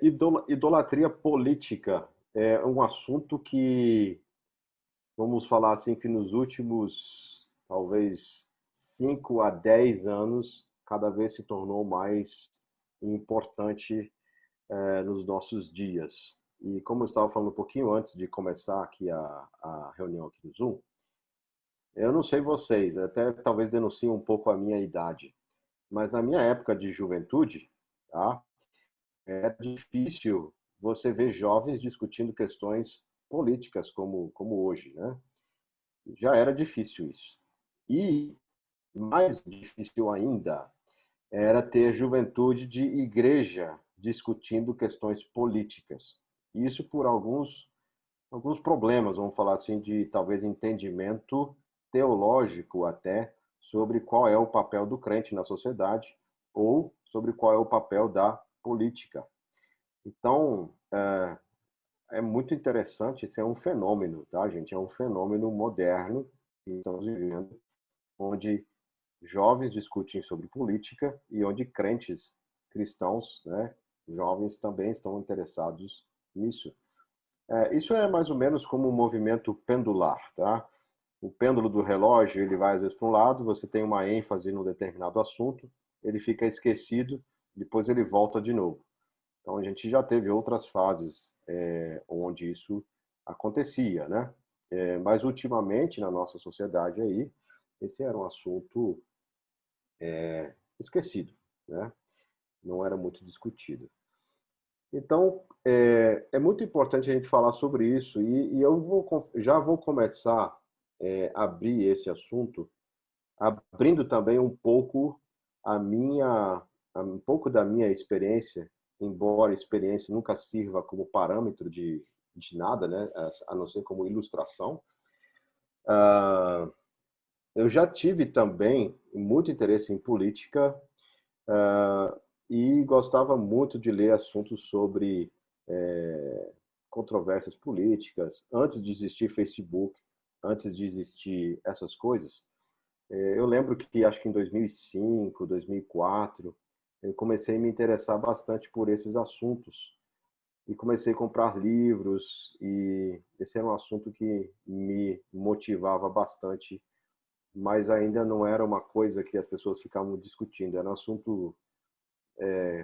Idolatria política é um assunto que, vamos falar assim, que nos últimos, talvez, 5 a 10 anos, cada vez se tornou mais importante nos nossos dias. E como eu estava falando um pouquinho antes de começar aqui a reunião aqui no Zoom, eu não sei vocês, até talvez denuncie um pouco a minha idade, mas na minha época de juventude, tá? É difícil você ver jovens discutindo questões políticas como hoje, né? Já era difícil isso. E mais difícil ainda era ter juventude de igreja discutindo questões políticas. Isso por alguns problemas, vamos falar assim, de talvez entendimento teológico até sobre qual é o papel do crente na sociedade ou sobre qual é o papel da política. Então, é muito interessante, isso é um fenômeno, tá, gente? É um fenômeno moderno que estamos vivendo, onde jovens discutem sobre política e onde crentes cristãos, né, jovens também estão interessados nisso. Isso é mais ou menos como um movimento pendular, tá? O pêndulo do relógio, ele vai às vezes para um lado, você tem uma ênfase num determinado assunto, ele fica esquecido, depois ele volta de novo. Então a gente já teve outras fases onde isso acontecia, né? Mas ultimamente na nossa sociedade aí, esse era um assunto esquecido, né? Não era muito discutido. Então é muito importante a gente falar sobre isso e já vou começar a abrir esse assunto, abrindo também a minha, um pouco da minha experiência, embora a experiência nunca sirva como parâmetro de nada, né, a não ser como ilustração. Ah, eu já tive também muito interesse em política, e gostava muito de ler assuntos sobre controvérsias políticas, antes de existir Facebook, antes de existir essas coisas. Eu lembro que acho que em 2005, 2004, eu comecei a me interessar bastante por esses assuntos e comecei a comprar livros e esse era um assunto que me motivava bastante, mas ainda não era uma coisa que as pessoas ficavam discutindo, era um assunto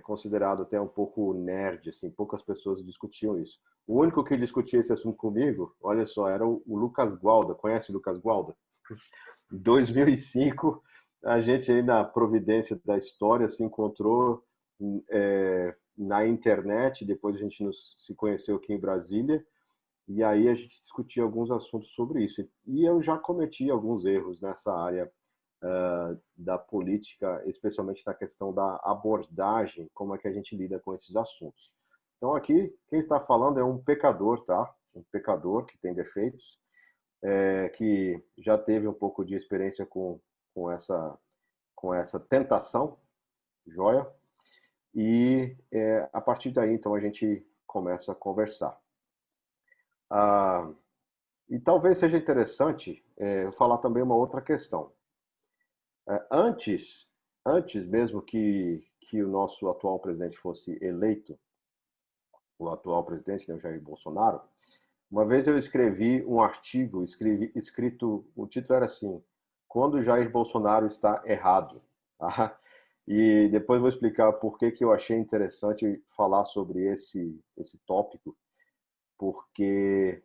considerado até um pouco nerd, assim, poucas pessoas discutiam isso. O único que discutia esse assunto comigo, olha só, era o Lucas Gualda. Conhece o Lucas Gualda? Em 2005, a gente aí na providência da história se encontrou na internet, depois a gente se conheceu aqui em Brasília, e aí a gente discutia alguns assuntos sobre isso. E eu já cometi alguns erros nessa área da política, especialmente na questão da abordagem, como é que a gente lida com esses assuntos. Então aqui, quem está falando é um pecador, tá? Um pecador que tem defeitos, que já teve um pouco de experiência com com essa tentação, joia? E a partir daí, então, a gente começa a conversar. Ah, e talvez seja interessante eu falar também uma outra questão. Antes, antes mesmo que o nosso atual presidente fosse eleito, o atual presidente, né, o Jair Bolsonaro, uma vez eu escrevi um artigo, escrito, o título era assim, Quando Jair Bolsonaro está errado. Tá? E depois vou explicar por que que eu achei interessante falar sobre esse tópico, porque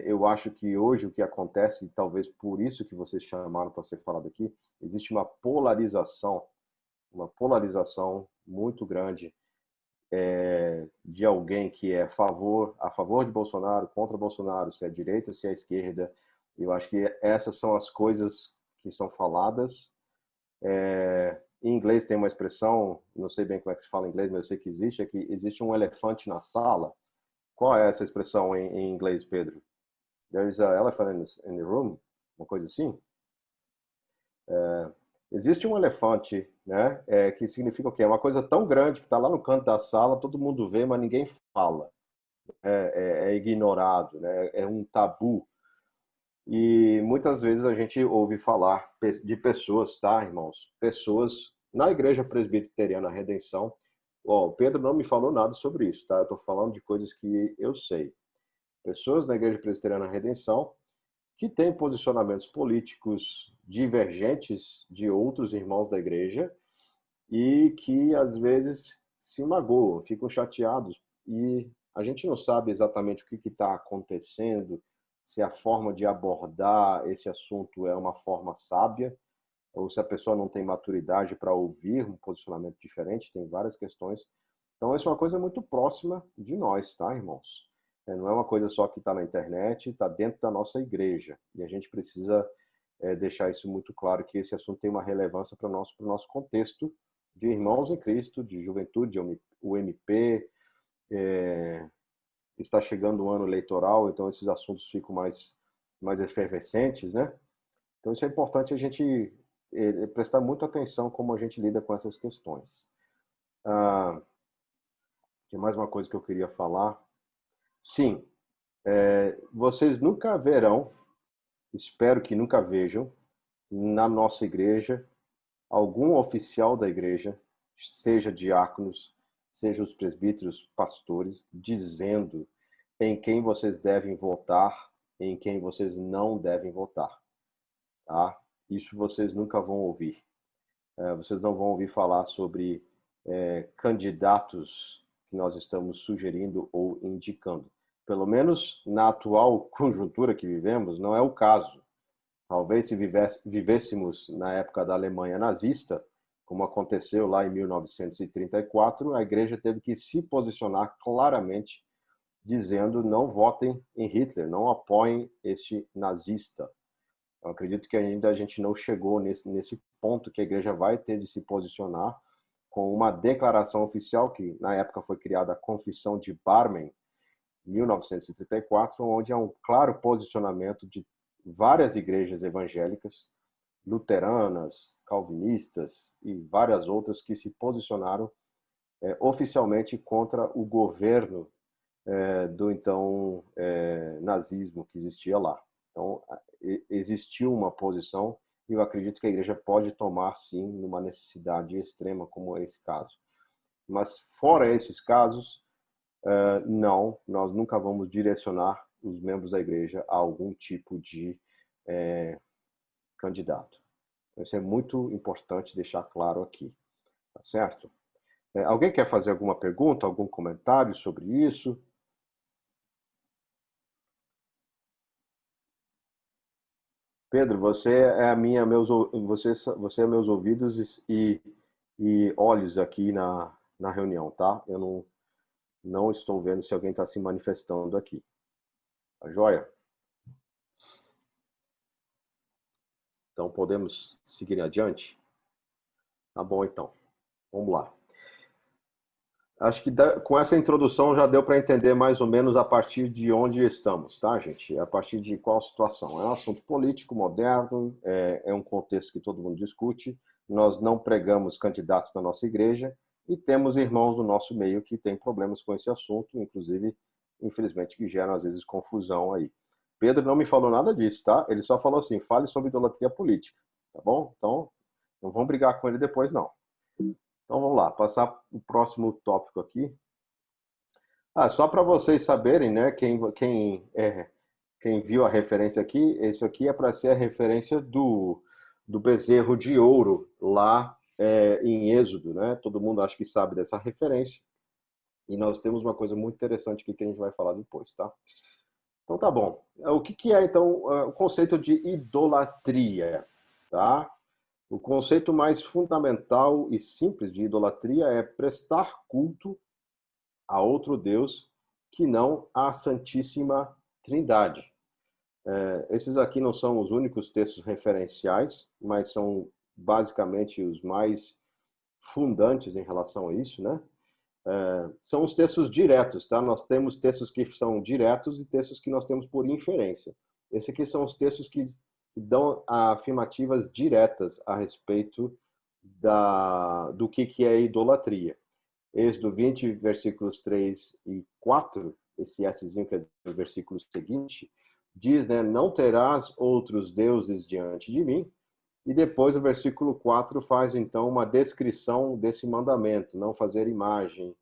eu acho que hoje o que acontece, e talvez por isso que vocês chamaram para ser falado aqui, existe uma polarização muito grande de alguém que é a favor de Bolsonaro, contra Bolsonaro, se é direita, se é esquerda. Eu acho que essas são as coisas que são faladas. Em inglês tem uma expressão, não sei bem como é que se fala em inglês, mas eu sei que existe, é que existe um elefante na sala. Qual é essa expressão em inglês, Pedro? There is an elephant in the room? Uma coisa assim? Existe um elefante, né? Que significa o quê? É uma coisa tão grande que está lá no canto da sala, todo mundo vê, mas ninguém fala. É ignorado, né? É um tabu. E muitas vezes a gente ouve falar de pessoas, tá, irmãos? Pessoas na Igreja Presbiteriana Redenção Ó, o Pedro não me falou nada sobre isso, tá? Eu estou falando de coisas que eu sei. Pessoas na Igreja Presbiteriana Redenção que têm posicionamentos políticos divergentes de outros irmãos da igreja e que às vezes se magoam, ficam chateados e a gente não sabe exatamente o que está acontecendo, se a forma de abordar esse assunto é uma forma sábia ou se a pessoa não tem maturidade para ouvir um posicionamento diferente, tem várias questões. Então, isso é uma coisa muito próxima de nós, tá, irmãos? Não é uma coisa só que está na internet, está dentro da nossa igreja. E a gente precisa deixar isso muito claro, que esse assunto tem uma relevância para o nosso contexto de irmãos em Cristo, de juventude, o MP, está chegando o ano eleitoral, então esses assuntos ficam mais efervescentes, né? Então isso é importante a gente prestar muita atenção como a gente lida com essas questões. Tem mais uma coisa que eu queria falar. Sim, vocês nunca verão, espero que nunca vejam, na nossa igreja, algum oficial da igreja, seja diáconos, seja os presbíteros, pastores, dizendo em quem vocês devem votar, em quem vocês não devem votar. Tá? Isso vocês nunca vão ouvir. Vocês não vão ouvir falar sobre candidatos que nós estamos sugerindo ou indicando. Pelo menos na atual conjuntura que vivemos, não é o caso. Talvez se vivêssemos na época da Alemanha nazista, como aconteceu lá em 1934, a igreja teve que se posicionar claramente, dizendo não votem em Hitler, não apoiem este nazista. Eu acredito que ainda a gente não chegou nesse ponto que a igreja vai ter de se posicionar com uma declaração oficial, que na época foi criada a Confissão de Barmen, 1934, onde há um claro posicionamento de várias igrejas evangélicas, luteranas, calvinistas e várias outras que se posicionaram oficialmente contra o governo do então nazismo que existia lá. Então, existiu uma posição e eu acredito que a igreja pode tomar, sim, numa necessidade extrema como esse caso. Mas, fora esses casos, não, nós nunca vamos direcionar os membros da igreja a algum tipo de candidato. Isso é muito importante deixar claro aqui, tá certo? Alguém quer fazer alguma pergunta, algum comentário sobre isso? Pedro, você é você é meus ouvidos e olhos aqui na reunião, tá? Eu não estou vendo se alguém está se manifestando aqui. Tá joia? Então podemos seguir adiante? Tá bom, então. Vamos lá. Acho que com essa introdução já deu para entender mais ou menos a partir de onde estamos, tá, gente? A partir de qual situação. É um assunto político moderno, é um contexto que todo mundo discute. Nós não pregamos candidatos na nossa igreja e temos irmãos do nosso meio que têm problemas com esse assunto, inclusive, infelizmente, que geram às vezes confusão aí. Pedro não me falou nada disso, tá? Ele só falou assim: fale sobre idolatria política, tá bom? Então, não vão brigar com ele depois, não. Então vamos lá, passar o próximo tópico aqui. Só para vocês saberem, né? Quem viu a referência aqui, isso aqui é para ser a referência do bezerro de ouro lá em Êxodo, né? Todo mundo acho que sabe dessa referência. E nós temos uma coisa muito interessante aqui que a gente vai falar depois, tá? Então tá bom. O que é então o conceito de idolatria, tá? O conceito mais fundamental e simples de idolatria é prestar culto a outro Deus que não a Santíssima Trindade. Esses aqui não são os únicos textos referenciais, mas são basicamente os mais fundantes em relação a isso, né? São os textos diretos, tá? Nós temos textos que são diretos e textos que nós temos por inferência. Esses aqui são os textos que dão afirmativas diretas a respeito do que é idolatria. Êxodo 20, versículos 3 e 4, esse Szinho que é do versículo seguinte, diz, né, não terás outros deuses diante de mim. E depois o versículo 4 faz então uma descrição desse mandamento: não fazer imagem,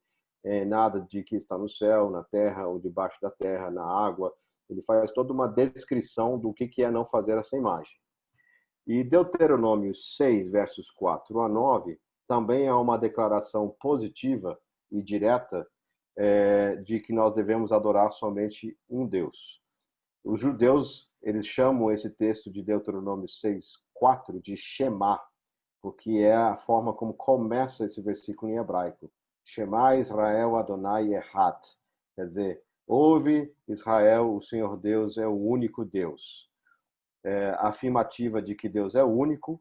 nada de que está no céu, na terra ou debaixo da terra, na água. Ele faz toda uma descrição do que é não fazer essa imagem. E Deuteronômio 6, versos 4 a 9, também é uma declaração positiva e direta de que nós devemos adorar somente um Deus. Os judeus, eles chamam esse texto de Deuteronômio 6, 4 de Shema, porque é a forma como começa esse versículo em hebraico. Shema Israel Adonai Echad. Quer dizer, ouve Israel, o Senhor Deus é o único Deus. A afirmativa de que Deus é único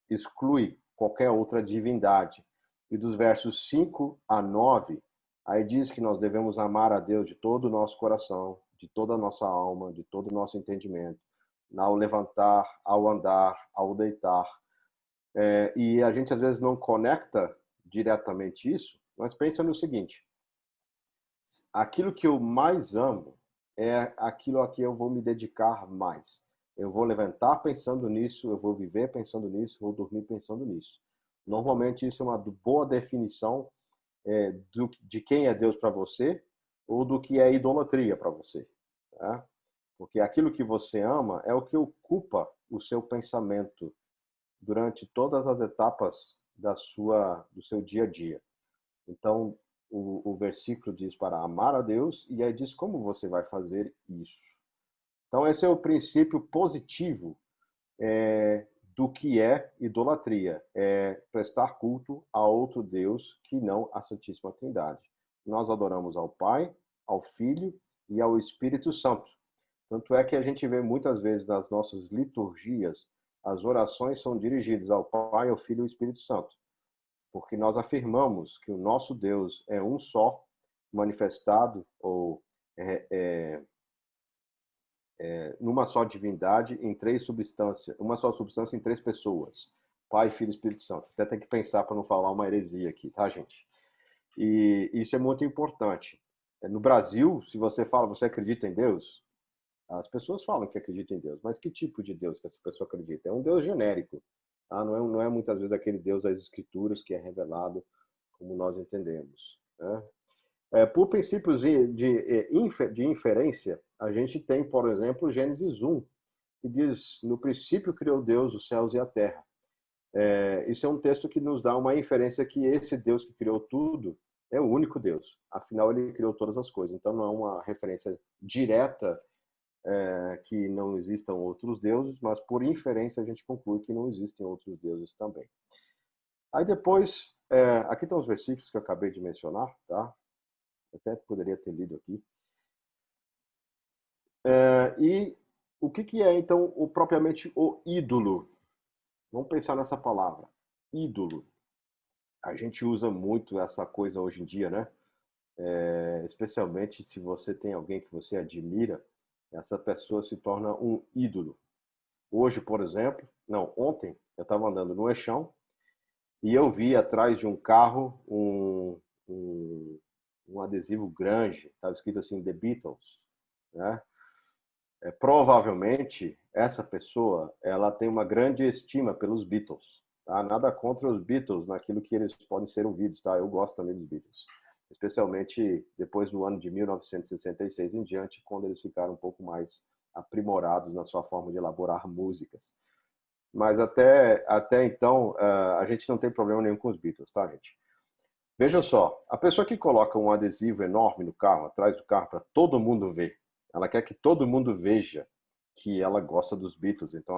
exclui qualquer outra divindade. E dos versos 5 a 9, aí diz que nós devemos amar a Deus de todo o nosso coração, de toda a nossa alma, de todo o nosso entendimento, ao levantar, ao andar, ao deitar. E a gente às vezes não conecta diretamente isso, mas pensa no seguinte: aquilo que eu mais amo é aquilo a que eu vou me dedicar mais. Eu vou levantar pensando nisso, eu vou viver pensando nisso, vou dormir pensando nisso. Normalmente isso é uma boa definição de quem é Deus para você ou do que é idolatria para você. Tá? Porque aquilo que você ama é o que ocupa o seu pensamento durante todas as etapas do seu dia a dia. Então, o versículo diz para amar a Deus e aí diz como você vai fazer isso. Então, esse é o princípio positivo do que é idolatria, é prestar culto a outro Deus que não a Santíssima Trindade. Nós adoramos ao Pai, ao Filho e ao Espírito Santo. Tanto é que a gente vê muitas vezes nas nossas liturgias, as orações são dirigidas ao Pai, ao Filho e ao Espírito Santo, porque nós afirmamos que o nosso Deus é um só, manifestado ou numa só divindade, em três substâncias, uma só substância em três pessoas, Pai, Filho e Espírito Santo. Até tem que pensar para não falar uma heresia aqui, tá, gente? E isso é muito importante. No Brasil, se você fala, você acredita em Deus? As pessoas falam que acreditam em Deus, mas que tipo de Deus que essa pessoa acredita? É um Deus genérico, tá? Não é muitas vezes aquele Deus das Escrituras que é revelado como nós entendemos, né? Por princípios de inferência, a gente tem, por exemplo, Gênesis 1, que diz: no princípio criou Deus os céus e a terra. Isso é um texto que nos dá uma inferência que esse Deus que criou tudo é o único Deus. Afinal, ele criou todas as coisas. Então, não é uma referência direta que não existam outros deuses, mas por inferência a gente conclui que não existem outros deuses também. Aí depois, aqui estão os versículos que eu acabei de mencionar, tá? Até poderia ter lido aqui. E o que é, então, propriamente o ídolo? Vamos pensar nessa palavra, ídolo. A gente usa muito essa coisa hoje em dia, né? Especialmente se você tem alguém que você admira, essa pessoa se torna um ídolo. Hoje, por exemplo, não, ontem, eu estava andando no Eixão e eu vi atrás de um carro um adesivo grande, estava escrito assim, The Beatles, né? Provavelmente, essa pessoa, ela tem uma grande estima pelos Beatles, tá? Nada contra os Beatles naquilo que eles podem ser ouvidos, tá? Eu gosto também dos Beatles, especialmente depois do ano de 1966 em diante, quando eles ficaram um pouco mais aprimorados na sua forma de elaborar músicas. Mas até então, a gente não tem problema nenhum com os Beatles, tá, gente? Vejam só, a pessoa que coloca um adesivo enorme no carro, atrás do carro, para todo mundo ver, ela quer que todo mundo veja que ela gosta dos Beatles, então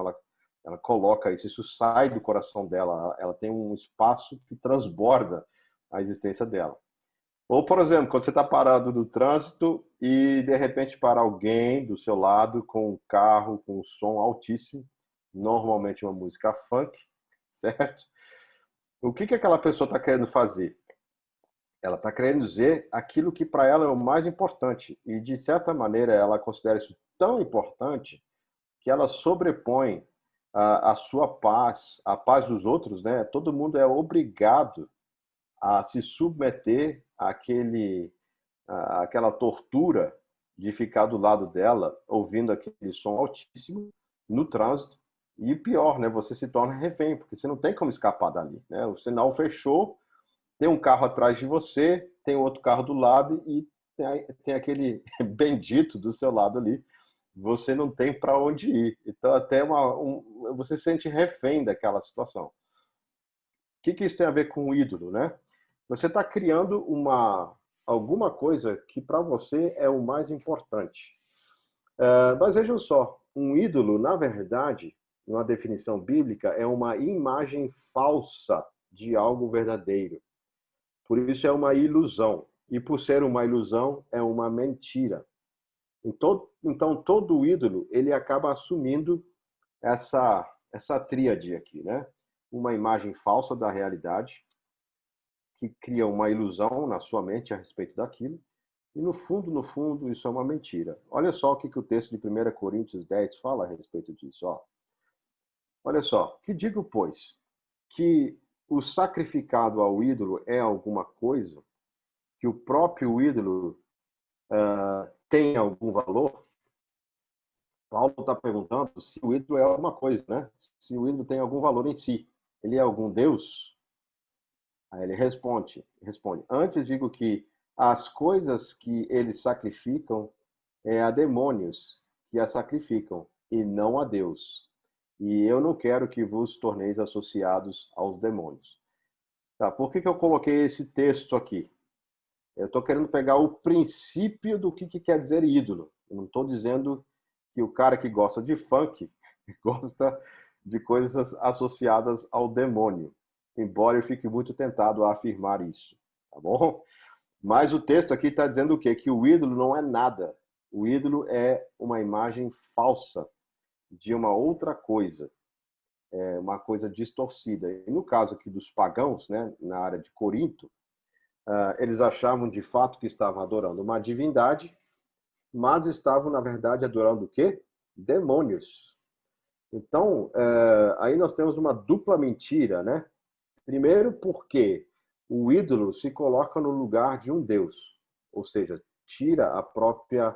ela coloca isso, isso sai do coração dela, ela tem um espaço que transborda a existência dela. Ou, por exemplo, quando você está parado no trânsito e de repente para alguém do seu lado com um carro com um som altíssimo, normalmente uma música funk, certo? O que aquela pessoa está querendo fazer? Ela está querendo dizer aquilo que para ela é o mais importante. E, de certa maneira, ela considera isso tão importante que ela sobrepõe a sua paz, a paz dos outros, né? Todo mundo é obrigado a se submeter àquela tortura de ficar do lado dela, ouvindo aquele som altíssimo no trânsito, E pior, né? Você se torna refém, porque você não tem como escapar dali, né? O sinal fechou, tem um carro atrás de você, tem outro carro do lado e tem aquele bendito do seu lado ali. Você não tem para onde ir. Então, até você se sente refém daquela situação. O que isso tem a ver com o ídolo, né? Você está criando alguma coisa que para você é o mais importante. Mas vejam só, um ídolo, na verdade, numa definição bíblica, é uma imagem falsa de algo verdadeiro. Por isso é uma ilusão. E por ser uma ilusão, é uma mentira. Então, todo ídolo, ele acaba assumindo essa tríade aqui, né? Uma imagem falsa da realidade, que cria uma ilusão na sua mente a respeito daquilo, e no fundo, isso é uma mentira. Olha só o que o texto de 1 Coríntios 10 fala a respeito disso. Ó. Olha só, que digo, pois, que o sacrificado ao ídolo é alguma coisa, que o próprio ídolo tem algum valor? Paulo está perguntando se o ídolo é alguma coisa, né? Se o ídolo tem algum valor em si. Ele é algum Deus? Aí ele responde, antes digo que as coisas que eles sacrificam é a demônios que as sacrificam, e não a Deus. E eu não quero que vos torneis associados aos demônios. Tá, por que eu coloquei esse texto aqui? Eu estou querendo pegar o princípio do que quer dizer ídolo. Eu não estou dizendo que o cara que gosta de funk gosta de coisas associadas ao demônio. Embora eu fique muito tentado a afirmar isso. Tá bom? Mas o texto aqui está dizendo o quê? Que o ídolo não é nada. O ídolo é uma imagem falsa de uma outra coisa, uma coisa distorcida. E no caso aqui dos pagãos, né, na área de Corinto, eles achavam de fato que estavam adorando uma divindade, mas estavam, na verdade, adorando o quê? Demônios. Então, aí nós temos uma dupla mentira, né? Primeiro, porque o ídolo se coloca no lugar de um Deus, ou seja, tira a própria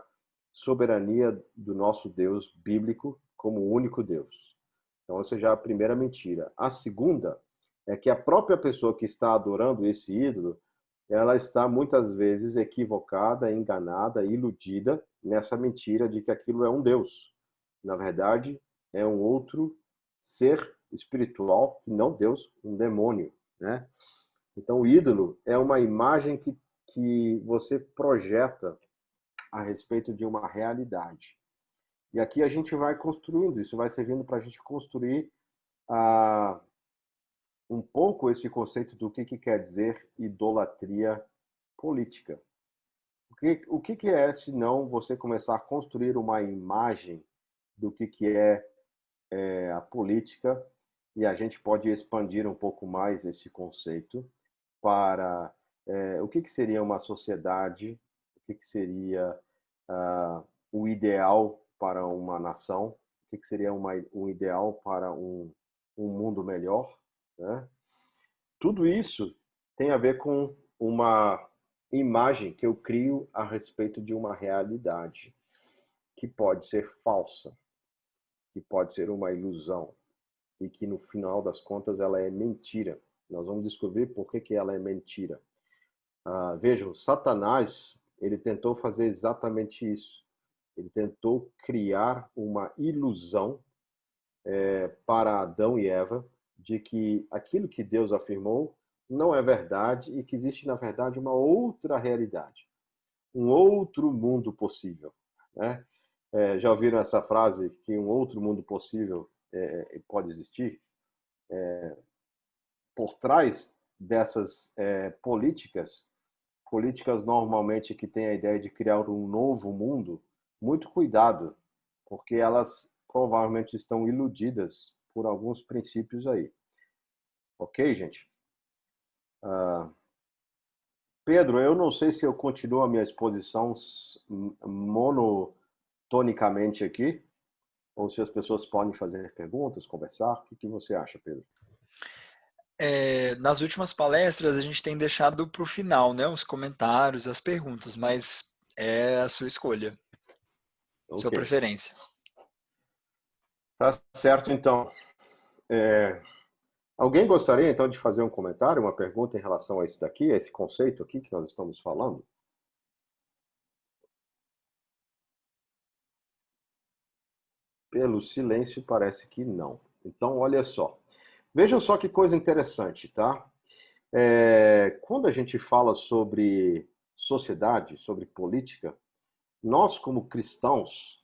soberania do nosso Deus bíblico como o único Deus. Então, essa já é a primeira mentira. A segunda é que a própria pessoa que está adorando esse ídolo, ela está muitas vezes equivocada, enganada, iludida nessa mentira de que aquilo é um Deus. Na verdade, é um outro ser espiritual, não Deus, um demônio, né? Então, o ídolo é uma imagem que você projeta a respeito de uma realidade. E aqui a gente vai construindo, isso vai servindo para a gente construir um pouco esse conceito do que quer dizer idolatria política. O que é, se não você começar a construir uma imagem do que é a política, e a gente pode expandir um pouco mais esse conceito para o que seria uma sociedade, o que seria o ideal para uma nação, o que seria um ideal para um mundo melhor, né? Tudo isso tem a ver com uma imagem que eu crio a respeito de uma realidade que pode ser falsa, que pode ser uma ilusão e que no final das contas ela é mentira. Nós vamos descobrir por que ela é mentira. Vejam, Satanás, ele tentou fazer exatamente isso. Ele tentou criar uma ilusão para Adão e Eva de que aquilo que Deus afirmou não é verdade e que existe, na verdade, uma outra realidade, um outro mundo possível, né? Já ouviram essa frase que um outro mundo possível pode existir? Por trás dessas políticas normalmente que têm a ideia de criar um novo mundo, muito cuidado, porque elas provavelmente estão iludidas por alguns princípios aí. Ok, gente? Pedro, eu não sei se eu continuo a minha exposição monotonicamente aqui, ou se as pessoas podem fazer perguntas, conversar. O que você acha, Pedro? Nas últimas palestras a gente tem deixado para o final, né, os comentários, as perguntas, mas é a sua escolha, Ok. sua preferência. Tá certo, então. É, Alguém gostaria, então, de fazer um comentário, uma pergunta em relação a isso daqui, a esse conceito aqui que nós estamos falando? Pelo silêncio, parece que não. Então, olha só. Vejam só que coisa interessante, tá? Quando a gente fala sobre sociedade, sobre política, nós, como cristãos,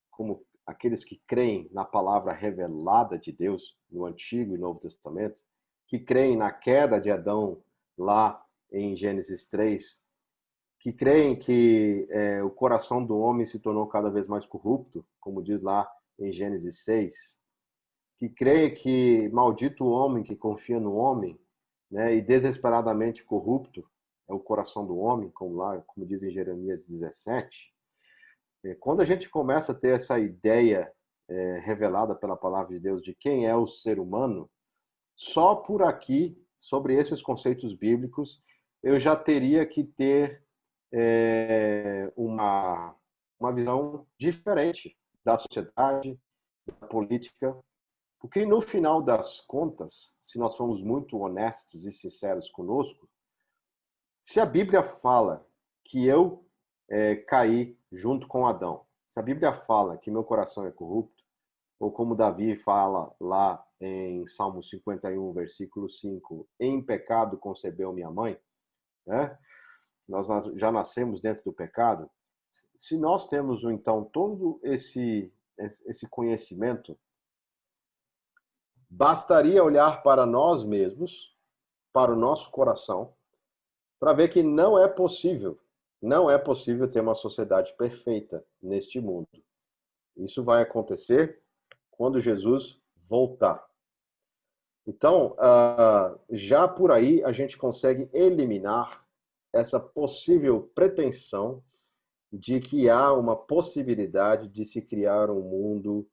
como aqueles que creem na palavra revelada de Deus no Antigo e Novo Testamento, que creem na queda de Adão lá em Gênesis 3, que creem que o coração do homem se tornou cada vez mais corrupto, como diz lá em Gênesis 6, que creem que maldito o homem que confia no homem, né, e desesperadamente corrupto é o coração do homem, como diz em Jeremias 17. Quando a gente começa a ter essa ideia revelada pela palavra de Deus de quem é o ser humano, só por aqui, sobre esses conceitos bíblicos, eu já teria que ter uma visão diferente da sociedade, da política, porque no final das contas, se nós formos muito honestos e sinceros conosco, se a Bíblia fala que eu caí junto com Adão, se a Bíblia fala que meu coração é corrupto, ou como Davi fala lá em Salmo 51, versículo 5, em pecado concebeu minha mãe, né? Nós já nascemos dentro do pecado. Se nós temos, então, todo esse conhecimento, bastaria olhar para nós mesmos, para o nosso coração, para ver que não é possível ter uma sociedade perfeita neste mundo. Isso vai acontecer quando Jesus voltar. Então, já por aí a gente consegue eliminar essa possível pretensão de que há uma possibilidade de se criar um mundo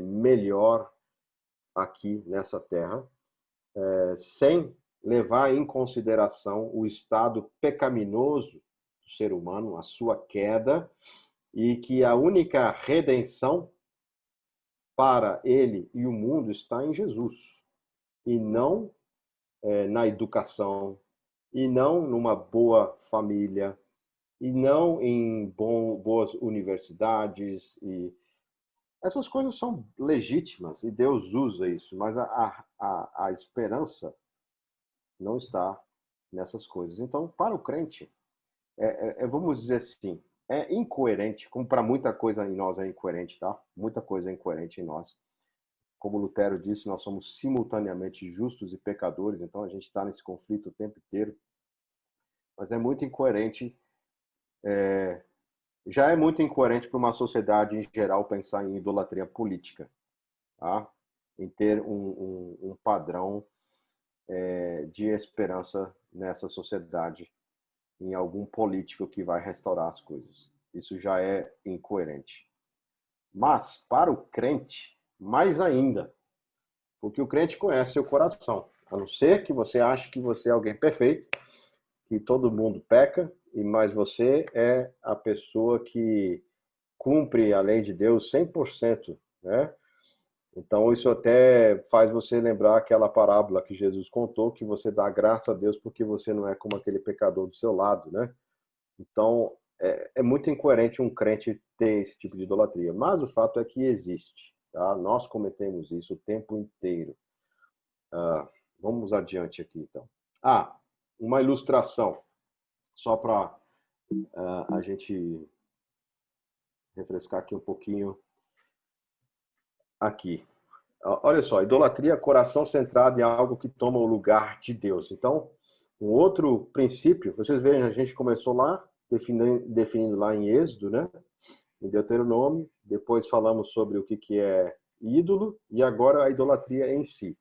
melhor aqui nessa terra, sem levar em consideração o estado pecaminoso do ser humano, a sua queda, e que a única redenção para ele e o mundo está em Jesus, e não na educação, e não numa boa família, e não em boas universidades. E essas coisas são legítimas e Deus usa isso, mas a esperança não está nessas coisas. Então, para o crente, vamos dizer assim, é incoerente, como para muita coisa em nós é incoerente, tá? Muita coisa é incoerente em nós. Como Lutero disse, nós somos simultaneamente justos e pecadores, então a gente está nesse conflito o tempo inteiro. Mas é muito incoerente, já é muito incoerente para uma sociedade em geral pensar em idolatria política, tá? Em ter um padrão de esperança nessa sociedade, em algum político que vai restaurar as coisas. Isso já é incoerente. Mas, para o crente, mais ainda, porque o crente conhece seu coração. A não ser que você ache que você é alguém perfeito, que todo mundo peca, mas você é a pessoa que cumpre a lei de Deus 100%, né? Então, isso até faz você lembrar aquela parábola que Jesus contou, que você dá graça a Deus porque você não é como aquele pecador do seu lado, né? Então, é muito incoerente um crente ter esse tipo de idolatria. Mas o fato é que existe, tá? Nós cometemos isso o tempo inteiro. Vamos adiante aqui, então. Uma ilustração, só para a gente refrescar aqui um pouquinho aqui. Olha só, idolatria é coração centrado em algo que toma o lugar de Deus. Então, um outro princípio, vocês veem, a gente começou lá, definindo lá em Êxodo, né? Em Deuteronômio, depois falamos sobre o que é ídolo, e agora a idolatria em si.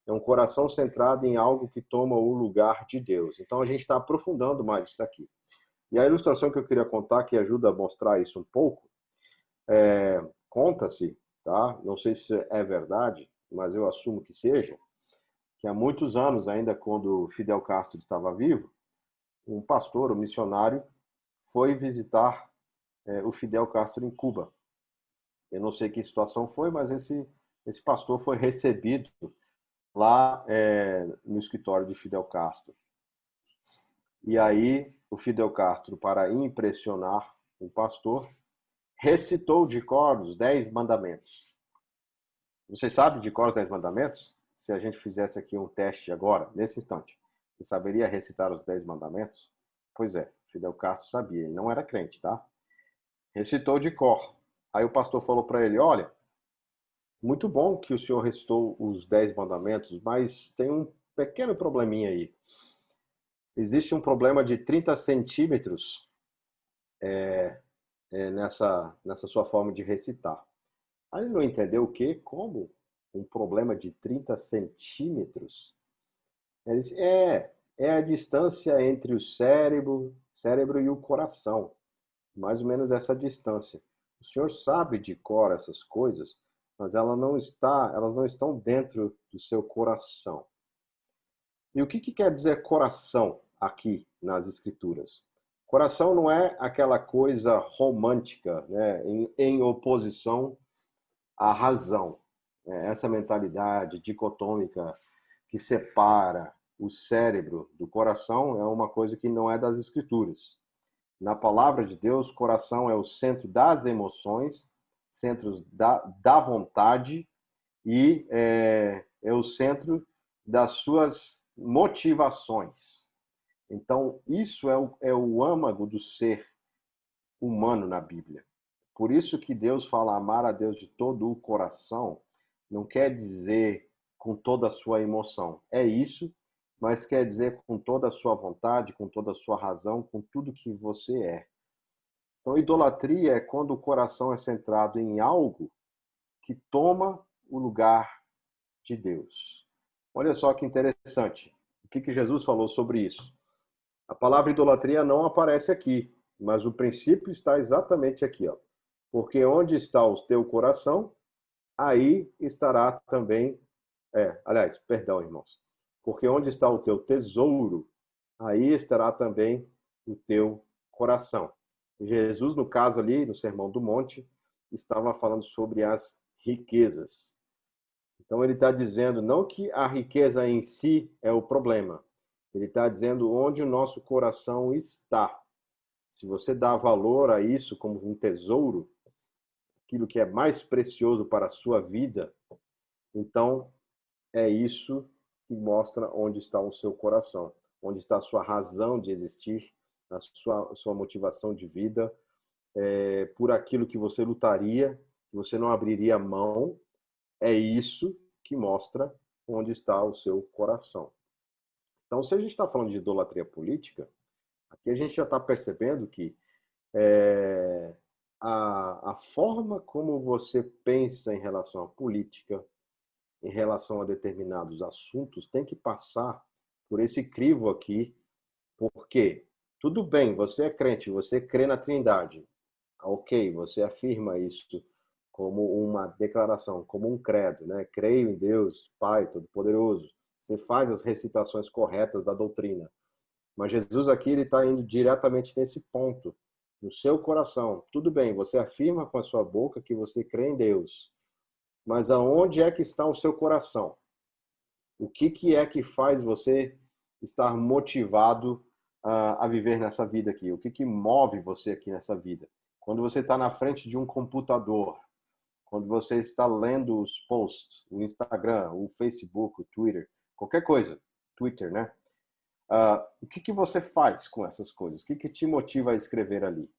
É um coração centrado em algo que toma o lugar de Deus. Então, a gente está aprofundando mais isso daqui. E a ilustração que eu queria contar, que ajuda a mostrar isso um pouco, conta-se, tá? Não sei se é verdade, mas eu assumo que seja, que há muitos anos, ainda quando Fidel Castro estava vivo, um pastor, um missionário, foi visitar o Fidel Castro em Cuba. Eu não sei que situação foi, mas esse pastor foi recebido lá no escritório de Fidel Castro. E aí o Fidel Castro, para impressionar o pastor, recitou de cor os 10 mandamentos. Você sabe de cor os 10 mandamentos? Se a gente fizesse aqui um teste agora, nesse instante, você saberia recitar os 10 mandamentos? Pois é, Fidel Castro sabia, ele não era crente, tá? Recitou de cor. Aí o pastor falou para ele, olha, muito bom que o senhor recitou os 10 mandamentos, mas tem um pequeno probleminha aí. Existe um problema de 30 centímetros nessa sua forma de recitar. Aí ele não entendeu o quê? Como? Um problema de 30 centímetros? Ele disse, é a distância entre o cérebro e o coração. Mais ou menos essa distância. O senhor sabe de cor essas coisas, mas elas não estão dentro do seu coração. E o que quer dizer coração aqui nas escrituras? Coração não é aquela coisa romântica, né, em oposição à razão. Essa mentalidade dicotômica que separa o cérebro do coração é uma coisa que não é das escrituras. Na palavra de Deus, coração é o centro das emoções, centro da vontade e é o centro das suas motivações. Então, isso é o âmago do ser humano na Bíblia. Por isso que Deus fala amar a Deus de todo o coração, não quer dizer com toda a sua emoção. É isso, mas quer dizer com toda a sua vontade, com toda a sua razão, com tudo que você é. Então, idolatria é quando o coração é centrado em algo que toma o lugar de Deus. Olha só que interessante. O que Jesus falou sobre isso? A palavra idolatria não aparece aqui, mas o princípio está exatamente aqui, ó. Porque onde está o teu coração, aí estará também. Aliás, perdão, irmãos. Porque onde está o teu tesouro, aí estará também o teu coração. Jesus, no caso ali, no Sermão do Monte, estava falando sobre as riquezas. Então ele está dizendo não que a riqueza em si é o problema. Ele está dizendo onde o nosso coração está. Se você dá valor a isso como um tesouro, aquilo que é mais precioso para a sua vida, então é isso que mostra onde está o seu coração, onde está a sua razão de existir, a sua motivação de vida, por aquilo que você lutaria, que você não abriria mão. É isso que mostra onde está o seu coração. Então, se a gente está falando de idolatria política, aqui a gente já está percebendo que a forma como você pensa em relação à política, em relação a determinados assuntos, tem que passar por esse crivo aqui, porque tudo bem, você é crente, você crê na Trindade, ok, você afirma isso como uma declaração, como um credo, né? Creio em Deus, Pai Todo-Poderoso. Você faz as recitações corretas da doutrina. Mas Jesus aqui ele está indo diretamente nesse ponto, no seu coração. Tudo bem, você afirma com a sua boca que você crê em Deus, mas aonde é que está o seu coração? O que é que faz você estar motivado a viver nessa vida aqui? O que move você aqui nessa vida? Quando você está na frente de um computador, quando você está lendo os posts, o Instagram, o Facebook, o Twitter, qualquer coisa, Twitter, né? O que você faz com essas coisas? O que te motiva a escrever ali?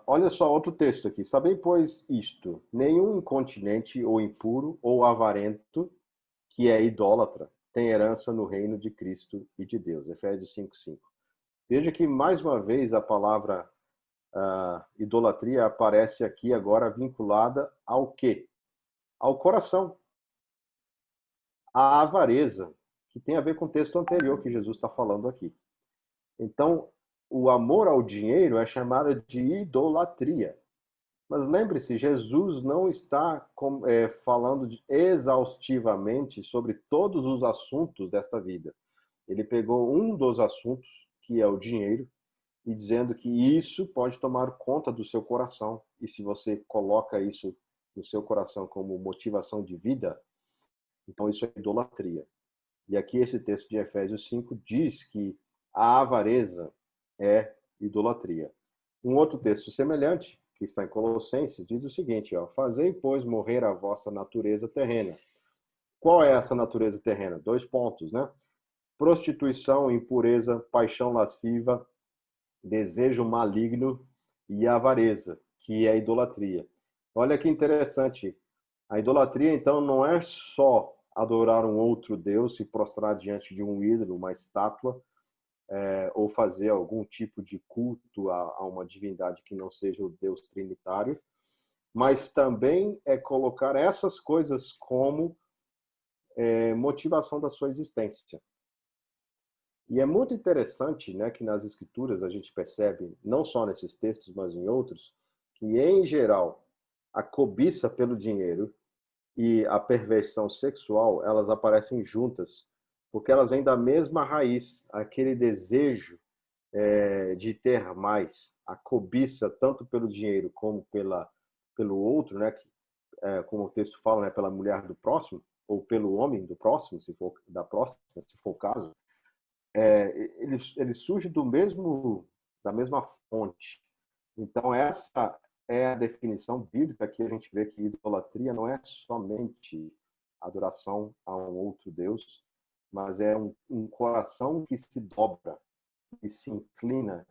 Olha só outro texto aqui. Sabei, pois, isto: nenhum incontinente ou impuro ou avarento, que é idólatra, tem herança no reino de Cristo e de Deus. Efésios 5:5. Veja que, mais uma vez, a palavra idolatria aparece aqui agora vinculada ao quê? Ao coração, à avareza, que tem a ver com o texto anterior que Jesus está falando aqui. Então, o amor ao dinheiro é chamado de idolatria. Mas lembre-se, Jesus não está falando exaustivamente sobre todos os assuntos desta vida. Ele pegou um dos assuntos, que é o dinheiro, e dizendo que isso pode tomar conta do seu coração. E se você coloca isso no seu coração como motivação de vida, então isso é idolatria. E aqui esse texto de Efésios 5 diz que a avareza é idolatria. Um outro texto semelhante, que está em Colossenses, diz o seguinte, ó, fazei, pois, morrer a vossa natureza terrena. Qual é essa natureza terrena? 2 pontos, né? Prostituição, impureza, paixão lasciva, desejo maligno e avareza, que é a idolatria. Olha que interessante. A idolatria, então, não é só adorar um outro Deus, se prostrar diante de um ídolo, uma estátua, ou fazer algum tipo de culto a uma divindade que não seja o Deus trinitário, mas também é colocar essas coisas como motivação da sua existência. E é muito interessante, né, que nas escrituras a gente percebe, não só nesses textos, mas em outros, que em geral a cobiça pelo dinheiro e a perversão sexual, elas aparecem juntas, porque elas vêm da mesma raiz, aquele desejo de ter mais, a cobiça tanto pelo dinheiro como pelo outro, né, como o texto fala, né, pela mulher do próximo, ou pelo homem do próximo, se for da próxima, se for o caso, ele surge da mesma fonte. Então, essa é a definição bíblica que a gente vê que idolatria não é somente adoração a um outro Deus, mas é um coração que se dobra e se inclina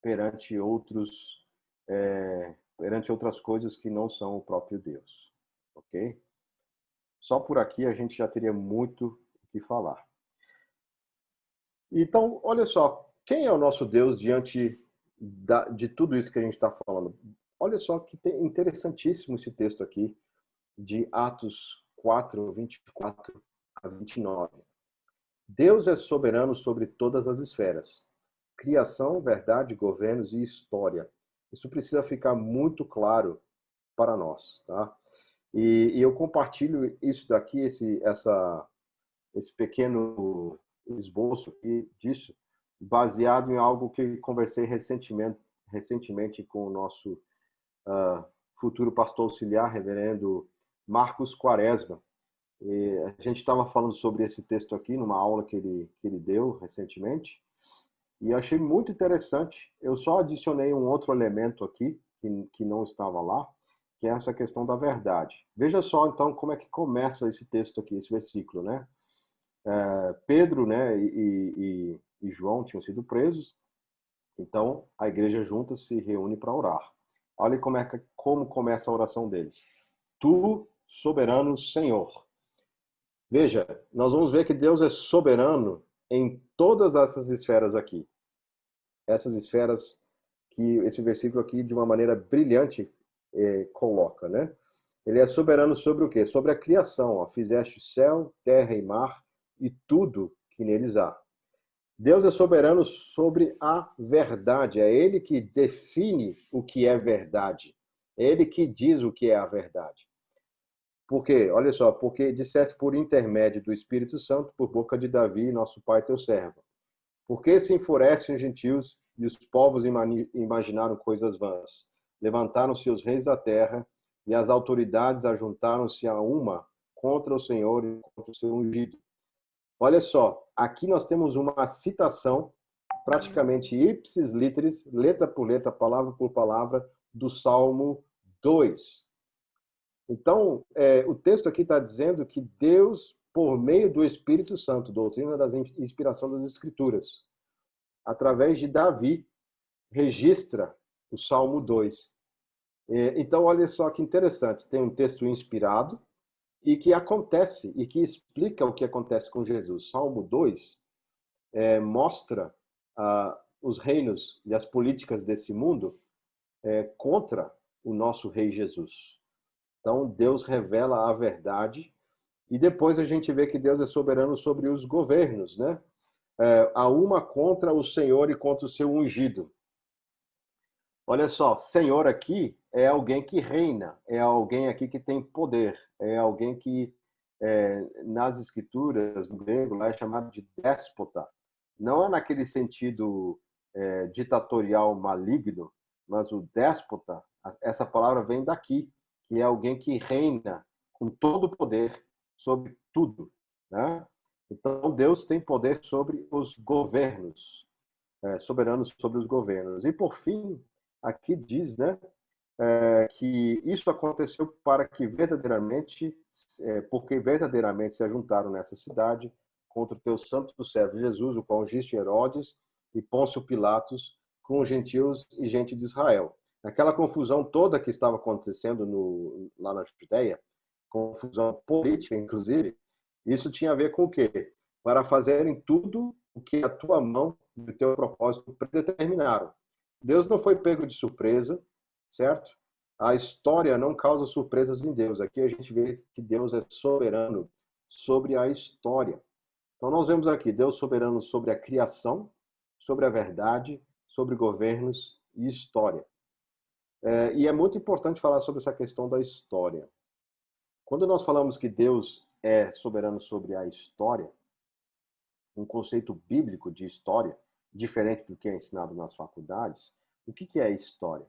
perante perante outras coisas que não são o próprio Deus. Ok? Só por aqui a gente já teria muito o que falar. Então, olha só, quem é o nosso Deus diante de tudo isso que a gente está falando? Olha só que interessantíssimo esse texto aqui, de Atos 4, 24 a 29. Deus é soberano sobre todas as esferas. Criação, verdade, governos e história. Isso precisa ficar muito claro para nós, tá? E eu compartilho isso daqui, esse pequeno esboço aqui disso, baseado em algo que conversei recentemente com o nosso futuro pastor auxiliar, reverendo Marcos Quaresma. E a gente estava falando sobre esse texto aqui numa aula que ele deu recentemente, e achei muito interessante. Eu só adicionei um outro elemento aqui, que não estava lá, que é essa questão da verdade. Veja só, então, como é que começa esse texto aqui, esse versículo, né? Pedro, né, e João tinham sido presos, então a igreja junta se reúne para orar. Olha como começa a oração deles. Tu, soberano Senhor. Veja, nós vamos ver que Deus é soberano em todas essas esferas aqui. Essas esferas que esse versículo aqui, de uma maneira brilhante, coloca, né? Ele é soberano sobre o quê? Sobre a criação. Ó. Fizeste céu, terra e mar e tudo que neles há. Deus é soberano sobre a verdade. É Ele que define o que é verdade. É Ele que diz o que é a verdade. Por quê? Olha só, porque disseste por intermédio do Espírito Santo, por boca de Davi, nosso pai, teu servo. Porque se enfurecem os gentios e os povos imaginaram coisas vãs? Levantaram-se os reis da terra e as autoridades ajuntaram-se a uma contra o Senhor e contra o seu ungido. Olha só, aqui nós temos uma citação, praticamente ipsis literis, letra por letra, palavra por palavra, do Salmo 2. Então, o texto aqui está dizendo que Deus, por meio do Espírito Santo, doutrina da inspiração das Escrituras, através de Davi, registra o Salmo 2. Então, olha só que interessante, tem um texto inspirado e que acontece, e que explica o que acontece com Jesus. Salmo 2 mostra os reinos e as políticas desse mundo contra o nosso Rei Jesus. Então, Deus revela a verdade e depois a gente vê que Deus é soberano sobre os governos, né? Há uma contra o Senhor e contra o seu ungido. Olha só, Senhor aqui é alguém que reina, é alguém aqui que tem poder, é alguém que, nas escrituras, no grego, lá é chamado de déspota. Não é naquele sentido ditatorial maligno, mas o déspota, essa palavra vem daqui, que é alguém que reina com todo o poder sobre tudo, né? Então, Deus tem poder sobre os governos, soberano sobre os governos. E, por fim, aqui diz, né, que isso aconteceu para que verdadeiramente, porque verdadeiramente se ajuntaram nessa cidade contra o teu santo servo Jesus, o qual ungiste Herodes e Pôncio Pilatos com os gentios e gente de Israel. Aquela confusão toda que estava acontecendo lá na Judéia, confusão política, inclusive, isso tinha a ver com o quê? Para fazerem tudo o que a tua mão e o teu propósito predeterminaram. Deus não foi pego de surpresa, certo? A história não causa surpresas em Deus. Aqui a gente vê que Deus é soberano sobre a história. Então nós vemos aqui Deus soberano sobre a criação, sobre a verdade, sobre governos e história. E é muito importante falar sobre essa questão da história. Quando nós falamos que Deus é soberano sobre a história, um conceito bíblico de história, diferente do que é ensinado nas faculdades, o que é história?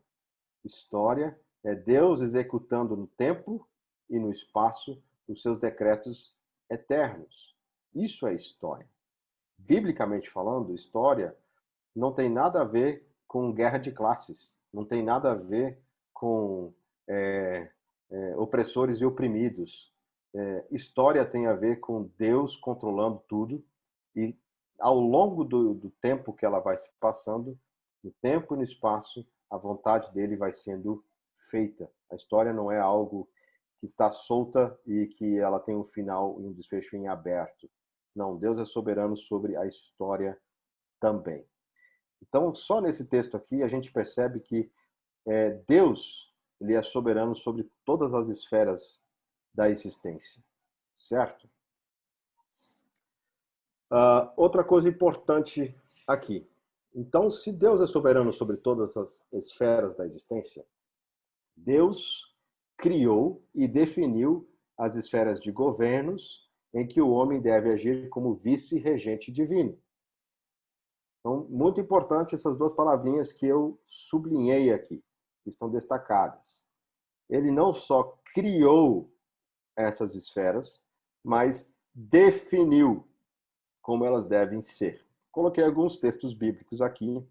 História é Deus executando no tempo e no espaço os seus decretos eternos. Isso é história. Biblicamente falando, história não tem nada a ver com guerra de classes, não tem nada a ver com opressores e oprimidos. História tem a ver com Deus controlando tudo e ao longo do tempo que ela vai se passando, no tempo e no espaço, a vontade dele vai sendo feita. A história não é algo que está solta e que ela tem um final e um desfecho em aberto. Não, Deus é soberano sobre a história também. Então, só nesse texto aqui a gente percebe que Deus ele é soberano sobre todas as esferas da existência, certo? Outra coisa importante aqui. Então, se Deus é soberano sobre todas as esferas da existência, Deus criou e definiu as esferas de governos em que o homem deve agir como vice-regente divino. Então, muito importante essas duas palavrinhas que eu sublinhei aqui, que estão destacadas. Ele não só criou essas esferas, mas definiu como elas devem ser. Coloquei alguns textos bíblicos aqui,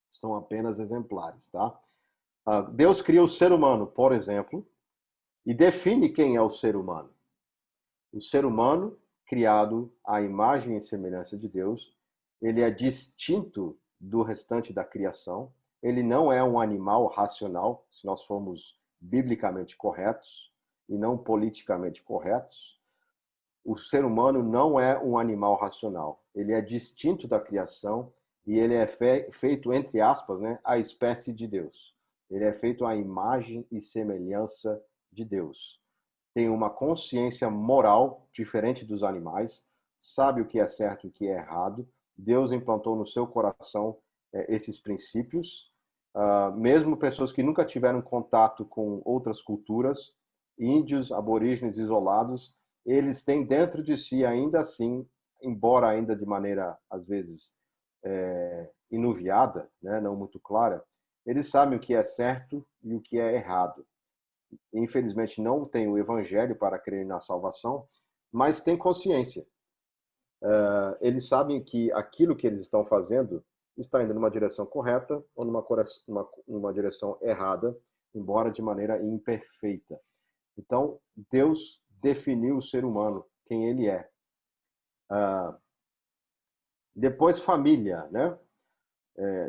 são apenas exemplares, tá? Deus criou o ser humano, por exemplo, e define quem é o ser humano. O ser humano, criado à imagem e semelhança de Deus, ele é distinto do restante da criação. Ele não é um animal racional, se nós formos biblicamente corretos e não politicamente corretos. O ser humano não é um animal racional. Ele é distinto da criação e ele é feito, entre aspas, né, a espécie de Deus. Ele é feito à imagem e semelhança de Deus. Tem uma consciência moral diferente dos animais, sabe o que é certo e o que é errado. Deus implantou no seu coração esses princípios. Mesmo pessoas que nunca tiveram contato com outras culturas, índios, aborígenes isolados, eles têm dentro de si ainda assim, embora ainda de maneira às vezes inuviada, né, não muito clara, eles sabem o que é certo e o que é errado. Infelizmente não tem o evangelho para crer na salvação, mas tem consciência. Eles sabem que aquilo que eles estão fazendo está indo numa direção correta ou numa direção errada, embora de maneira imperfeita. Então, Deus definiu o ser humano, quem ele é. Depois, família, né?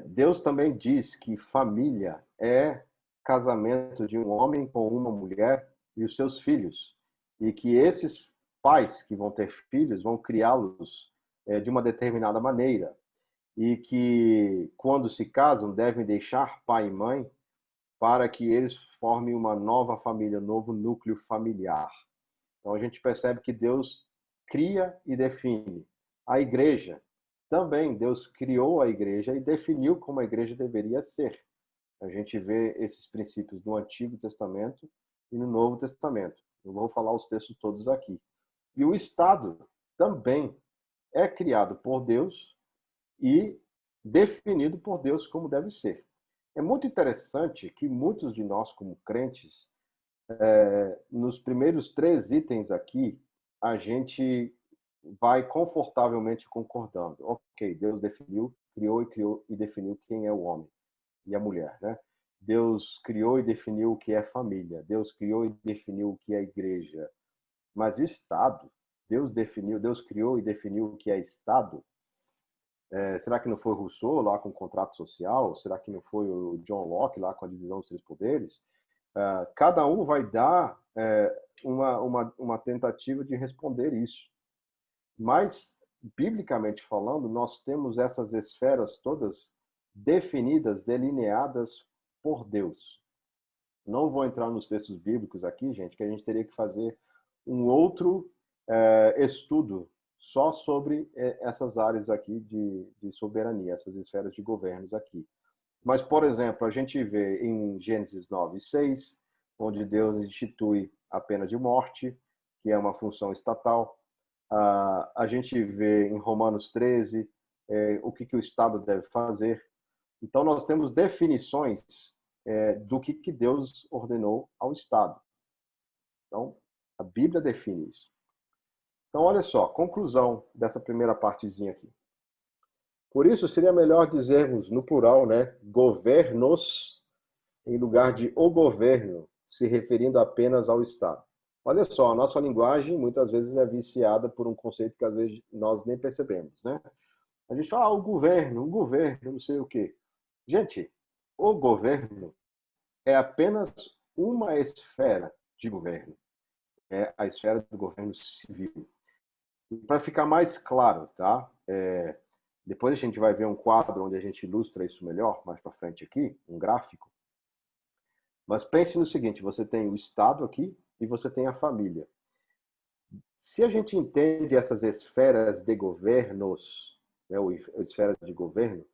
Deus também diz que família é casamento de um homem com uma mulher e os seus filhos. E que esses pais que vão ter filhos vão criá-los de uma determinada maneira. E que, quando se casam, devem deixar pai e mãe para que eles formem uma nova família, um novo núcleo familiar. Então, a gente percebe que Deus cria e define. A igreja, também, Deus criou a igreja e definiu como a igreja deveria ser. A gente vê esses princípios no Antigo Testamento e no Novo Testamento. Eu vou falar os textos todos aqui. E o Estado também é criado por Deus e definido por Deus como deve ser. É muito interessante que muitos de nós, como crentes, nos primeiros 3 itens aqui, a gente vai confortavelmente concordando. Ok, Deus definiu, criou e definiu quem é o homem e a mulher, né? Deus criou e definiu o que é família. Deus criou e definiu o que é igreja. Mas Estado, Deus criou e definiu o que é Estado. Será que não foi Rousseau lá com o contrato social? Será que não foi o John Locke lá com a divisão dos 3 poderes? Cada um vai dar uma tentativa de responder isso. Mas, biblicamente falando, nós temos essas esferas todas definidas, delineadas por Deus. Não vou entrar nos textos bíblicos aqui, gente, que a gente teria que fazer um outro estudo só sobre essas áreas aqui de soberania, essas esferas de governos aqui. Mas, por exemplo, a gente vê em Gênesis 9:6, onde Deus institui a pena de morte, que é uma função estatal. A gente vê em Romanos 13 o que o Estado deve fazer. Então, nós temos definições do que Deus ordenou ao Estado. Então, a Bíblia define isso. Então, olha só, conclusão dessa primeira partezinha aqui. Por isso, seria melhor dizermos no plural, né, governos, em lugar de o governo, se referindo apenas ao Estado. Olha só, a nossa linguagem muitas vezes é viciada por um conceito que às vezes nós nem percebemos, né? A gente fala, o governo, não sei o quê. Gente, o governo é apenas uma esfera de governo. É a esfera do governo civil. Para ficar mais claro, tá? Depois a gente vai ver um quadro onde a gente ilustra isso melhor, mais para frente aqui, um gráfico. Mas pense no seguinte, você tem o Estado aqui e você tem a família. Se a gente entende essas esferas de governos, né, ou esferas de governo,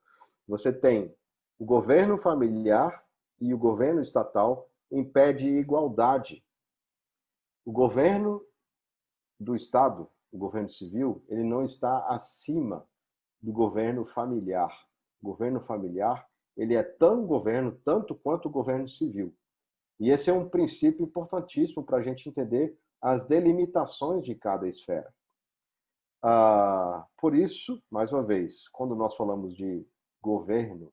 você tem o governo familiar e o governo estatal em pé de igualdade. O governo do Estado, o governo civil, ele não está acima do governo familiar. O governo familiar, ele é tão governo tanto quanto o governo civil. E esse é um princípio importantíssimo para a gente entender as delimitações de cada esfera. Por isso, mais uma vez, quando nós falamos de governo,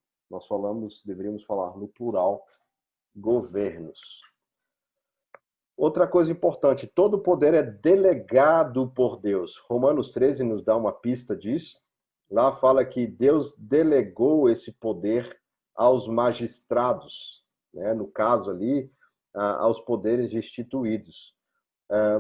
deveríamos falar no plural, governos. Outra coisa importante, todo poder é delegado por Deus. Romanos 13 nos dá uma pista disso. Lá fala que Deus delegou esse poder aos magistrados, né? No caso ali, aos poderes instituídos.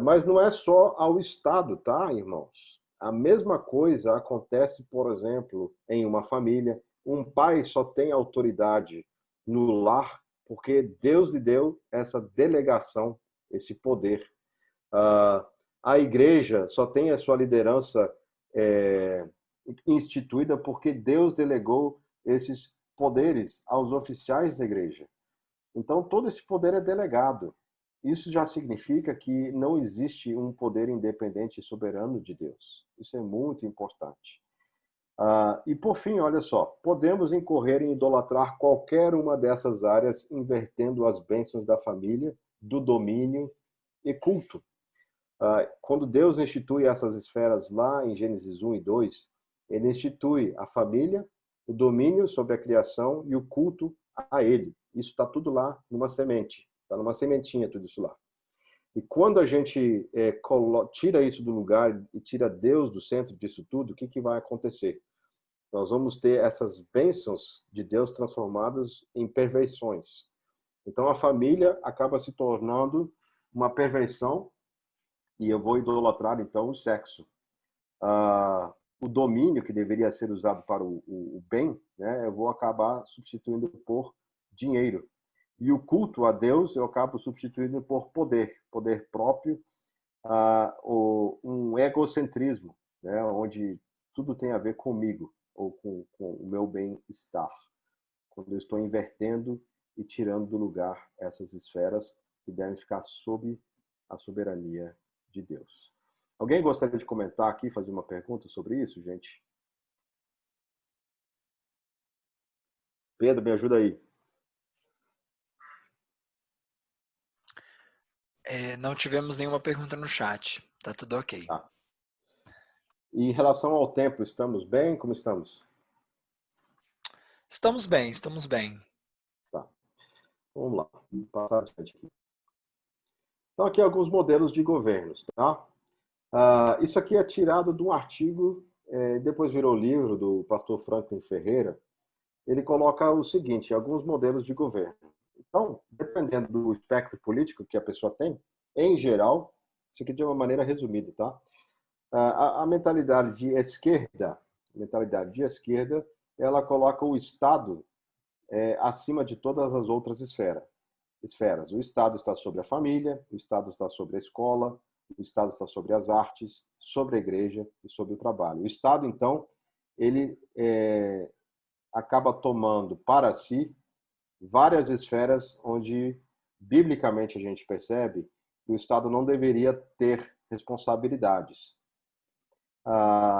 Mas não é só ao Estado, tá, irmãos? A mesma coisa acontece, por exemplo, em uma família. Um pai só tem autoridade no lar porque Deus lhe deu essa delegação, esse poder. A igreja só tem a sua liderança instituída porque Deus delegou esses poderes aos oficiais da igreja. Então, todo esse poder é delegado. Isso já significa que não existe um poder independente e soberano de Deus. Isso é muito importante. E por fim, olha só, podemos incorrer em idolatrar qualquer uma dessas áreas, invertendo as bênçãos da família, do domínio e culto. Quando Deus institui essas esferas lá em Gênesis 1 e 2, ele institui a família, o domínio sobre a criação e o culto a ele. Isso está tudo lá numa semente, está numa sementinha tudo isso lá. E quando a gente tira isso do lugar e tira Deus do centro disso tudo, o que vai acontecer? Nós vamos ter essas bênçãos de Deus transformadas em perversões. Então a família acaba se tornando uma perversão e eu vou idolatrar então o sexo. O domínio que deveria ser usado para o bem, né, eu vou acabar substituindo por dinheiro. E o culto a Deus eu acabo substituindo por poder próprio, um egocentrismo, né, onde tudo tem a ver comigo ou com o meu bem-estar. Quando eu estou invertendo e tirando do lugar essas esferas que devem ficar sob a soberania de Deus. Alguém gostaria de comentar aqui, fazer uma pergunta sobre isso, gente? Pedro, me ajuda aí. Não tivemos nenhuma pergunta no chat. Tá tudo ok. Tá. E em relação ao tempo, estamos bem? Como estamos? Estamos bem, estamos bem. Tá. Vamos lá. Vou passar adiante aqui. Então, aqui alguns modelos de governos, tá? Isso aqui é tirado de um artigo, depois virou livro do pastor Franklin Ferreira. Ele coloca o seguinte, alguns modelos de governo. Então, dependendo do espectro político que a pessoa tem, em geral, isso aqui de uma maneira resumida, tá? A mentalidade de esquerda, ela coloca o Estado acima de todas as outras esferas. O Estado está sobre a família, o Estado está sobre a escola, o Estado está sobre as artes, sobre a igreja e sobre o trabalho. O Estado, então, ele acaba tomando para si várias esferas onde, biblicamente, a gente percebe que o Estado não deveria ter responsabilidades.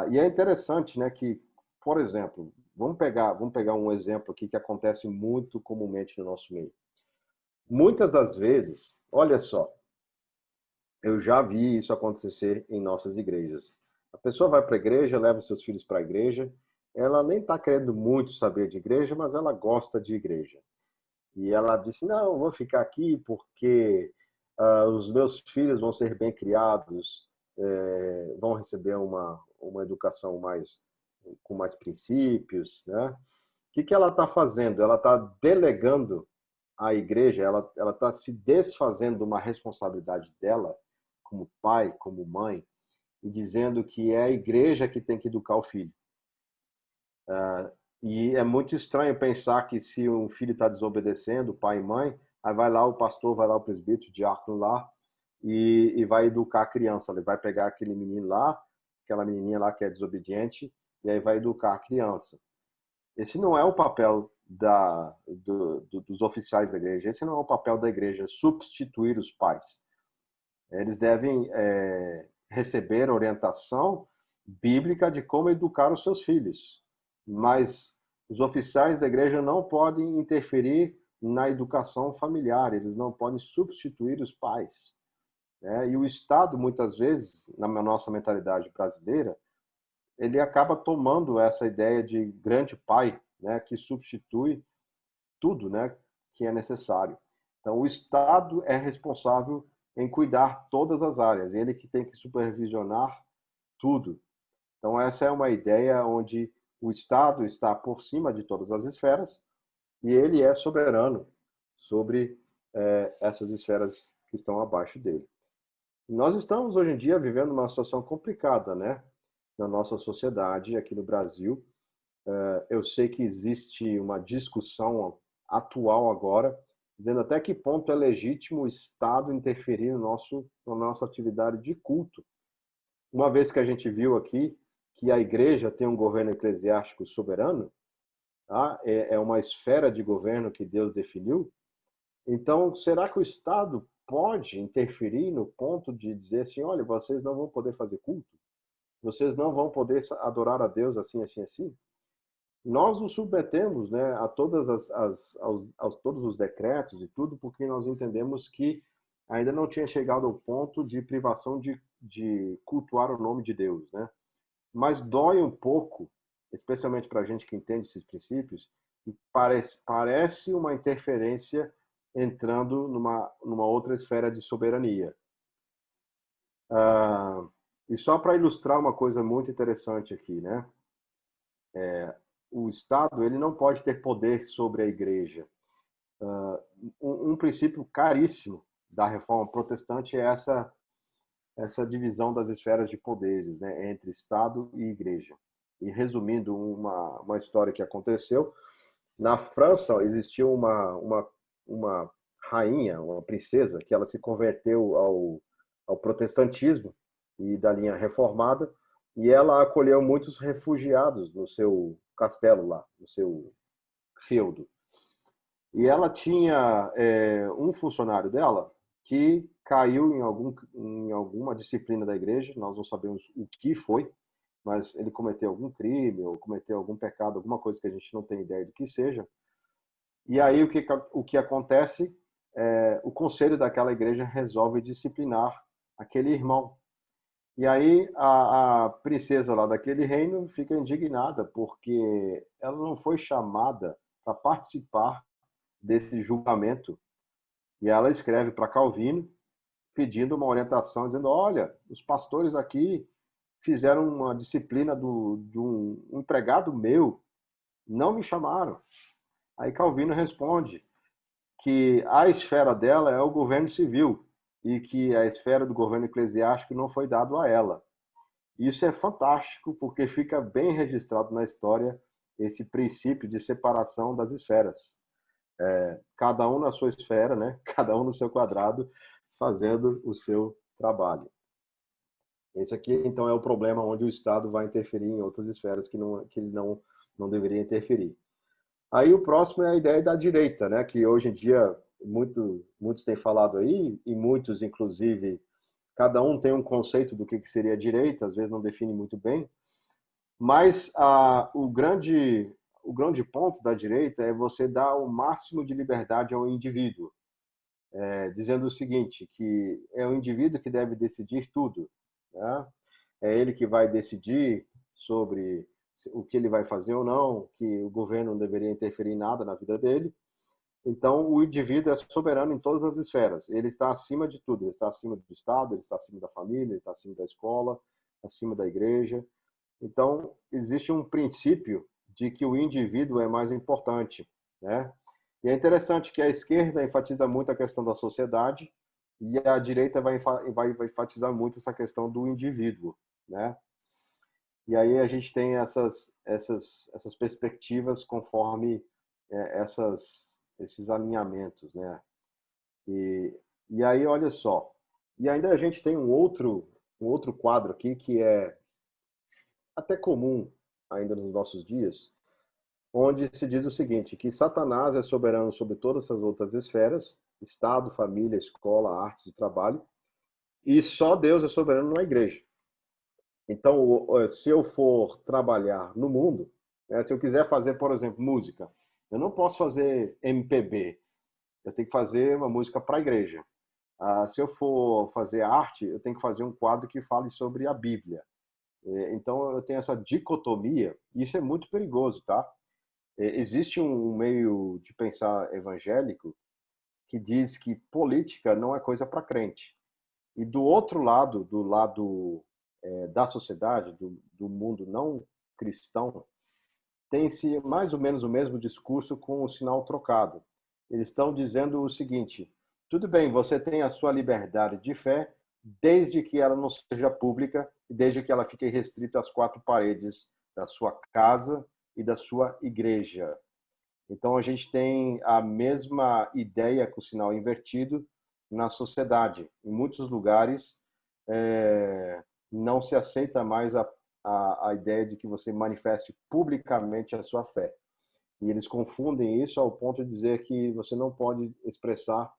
E é interessante, né, que, por exemplo, vamos pegar um exemplo aqui que acontece muito comumente no nosso meio. Muitas das vezes, olha só, eu já vi isso acontecer em nossas igrejas. A pessoa vai para a igreja, leva os seus filhos para a igreja, ela nem está querendo muito saber de igreja, mas ela gosta de igreja. E ela disse: Não, eu vou ficar aqui porque os meus filhos vão ser bem criados, vão receber uma educação com mais princípios. Né? O que ela está fazendo? Ela está delegando à igreja, ela está se desfazendo de uma responsabilidade dela, como pai, como mãe, e dizendo que é a igreja que tem que educar o filho. E é muito estranho pensar que se um filho está desobedecendo, pai e mãe, aí vai lá o pastor, vai lá o presbítero, o diácono lá, e vai educar a criança. Ele vai pegar aquele menino lá, aquela menininha lá que é desobediente, e aí vai educar a criança. Esse não é o papel dos oficiais da igreja, esse não é o papel da igreja, substituir os pais. Eles devem receber orientação bíblica de como educar os seus filhos, mas os oficiais da igreja não podem interferir na educação familiar, eles não podem substituir os pais. Né? E o Estado, muitas vezes, na nossa mentalidade brasileira, ele acaba tomando essa ideia de grande pai, né, que substitui tudo, né, que é necessário. Então, o Estado é responsável em cuidar todas as áreas, ele que tem que supervisionar tudo. Então, essa é uma ideia onde o Estado está por cima de todas as esferas e ele é soberano sobre essas esferas que estão abaixo dele. Nós estamos, hoje em dia, vivendo uma situação complicada, né? Na nossa sociedade, aqui no Brasil. Eu sei que existe uma discussão atual agora, dizendo até que ponto é legítimo o Estado interferir na nossa atividade de culto. Uma vez que a gente viu aqui que a igreja tem um governo eclesiástico soberano, tá? É uma esfera de governo que Deus definiu. Então, será que o Estado pode interferir no ponto de dizer assim, olha, vocês não vão poder fazer culto? Vocês não vão poder adorar a Deus assim, assim, assim? Nós nos submetemos, né, a todos os decretos e tudo, porque nós entendemos que ainda não tinha chegado ao ponto de privação de cultuar o nome de Deus, né? Mas dói um pouco, especialmente para a gente que entende esses princípios, e parece uma interferência entrando numa outra esfera de soberania. E só para ilustrar uma coisa muito interessante aqui, né? O Estado ele não pode ter poder sobre a igreja. Um princípio caríssimo da reforma protestante é essa divisão das esferas de poderes, né, entre Estado e igreja. E resumindo uma história que aconteceu, na França existia uma rainha, uma princesa, que ela se converteu ao protestantismo e da linha reformada, e ela acolheu muitos refugiados no seu castelo lá, no seu feudo. E ela tinha um funcionário dela que caiu em alguma disciplina da igreja, nós não sabemos o que foi, mas ele cometeu algum crime ou cometeu algum pecado, alguma coisa que a gente não tem ideia do que seja. E aí o que acontece? O conselho daquela igreja resolve disciplinar aquele irmão. E aí a princesa lá daquele reino fica indignada, porque ela não foi chamada para participar desse julgamento. E ela escreve para Calvino, pedindo uma orientação, dizendo: olha, os pastores aqui fizeram uma disciplina de um empregado meu, não me chamaram. Aí Calvino responde que a esfera dela é o governo civil e que a esfera do governo eclesiástico não foi dado a ela. Isso é fantástico, porque fica bem registrado na história esse princípio de separação das esferas. Cada um na sua esfera, né? Cada um no seu quadrado, fazendo o seu trabalho. Esse aqui, então, é o problema onde o Estado vai interferir em outras esferas que ele não deveria interferir. Aí o próximo é a ideia da direita, né? Que hoje em dia muitos têm falado aí, e muitos, inclusive, cada um tem um conceito do que seria direita, às vezes não define muito bem, mas o grande ponto da direita é você dar o máximo de liberdade ao indivíduo, dizendo o seguinte, que é o indivíduo que deve decidir tudo, né? É ele que vai decidir sobre o que ele vai fazer ou não, que o governo não deveria interferir em nada na vida dele. Então, o indivíduo é soberano em todas as esferas. Ele está acima de tudo. Ele está acima do Estado, ele está acima da família, ele está acima da escola, acima da igreja. Então, existe um princípio de que o indivíduo é mais importante, né? E é interessante que a esquerda enfatiza muito a questão da sociedade e a direita vai enfatizar muito essa questão do indivíduo, né? E aí a gente tem essas perspectivas conforme esses alinhamentos, né? E, e aí, olha só. E ainda a gente tem um outro quadro aqui que é até comum ainda nos nossos dias, onde se diz o seguinte, que Satanás é soberano sobre todas as outras esferas, Estado, família, escola, artes e trabalho, e só Deus é soberano na igreja. Então, se eu for trabalhar no mundo, né, se eu quiser fazer, por exemplo, música, eu não posso fazer MPB, eu tenho que fazer uma música para a igreja. Se eu for fazer arte, eu tenho que fazer um quadro que fale sobre a Bíblia. Então, eu tenho essa dicotomia, e isso é muito perigoso, tá? Existe um meio de pensar evangélico que diz que política não é coisa para crente. E do outro lado, do lado da sociedade, do mundo não cristão, tem-se mais ou menos o mesmo discurso com o sinal trocado. Eles estão dizendo o seguinte: tudo bem, você tem a sua liberdade de fé, desde que ela não seja pública e desde que ela fique restrita às quatro paredes da sua casa e da sua igreja. Então a gente tem a mesma ideia com o sinal invertido na sociedade. Em muitos lugares não se aceita mais a ideia de que você manifeste publicamente a sua fé. E eles confundem isso ao ponto de dizer que você não pode expressar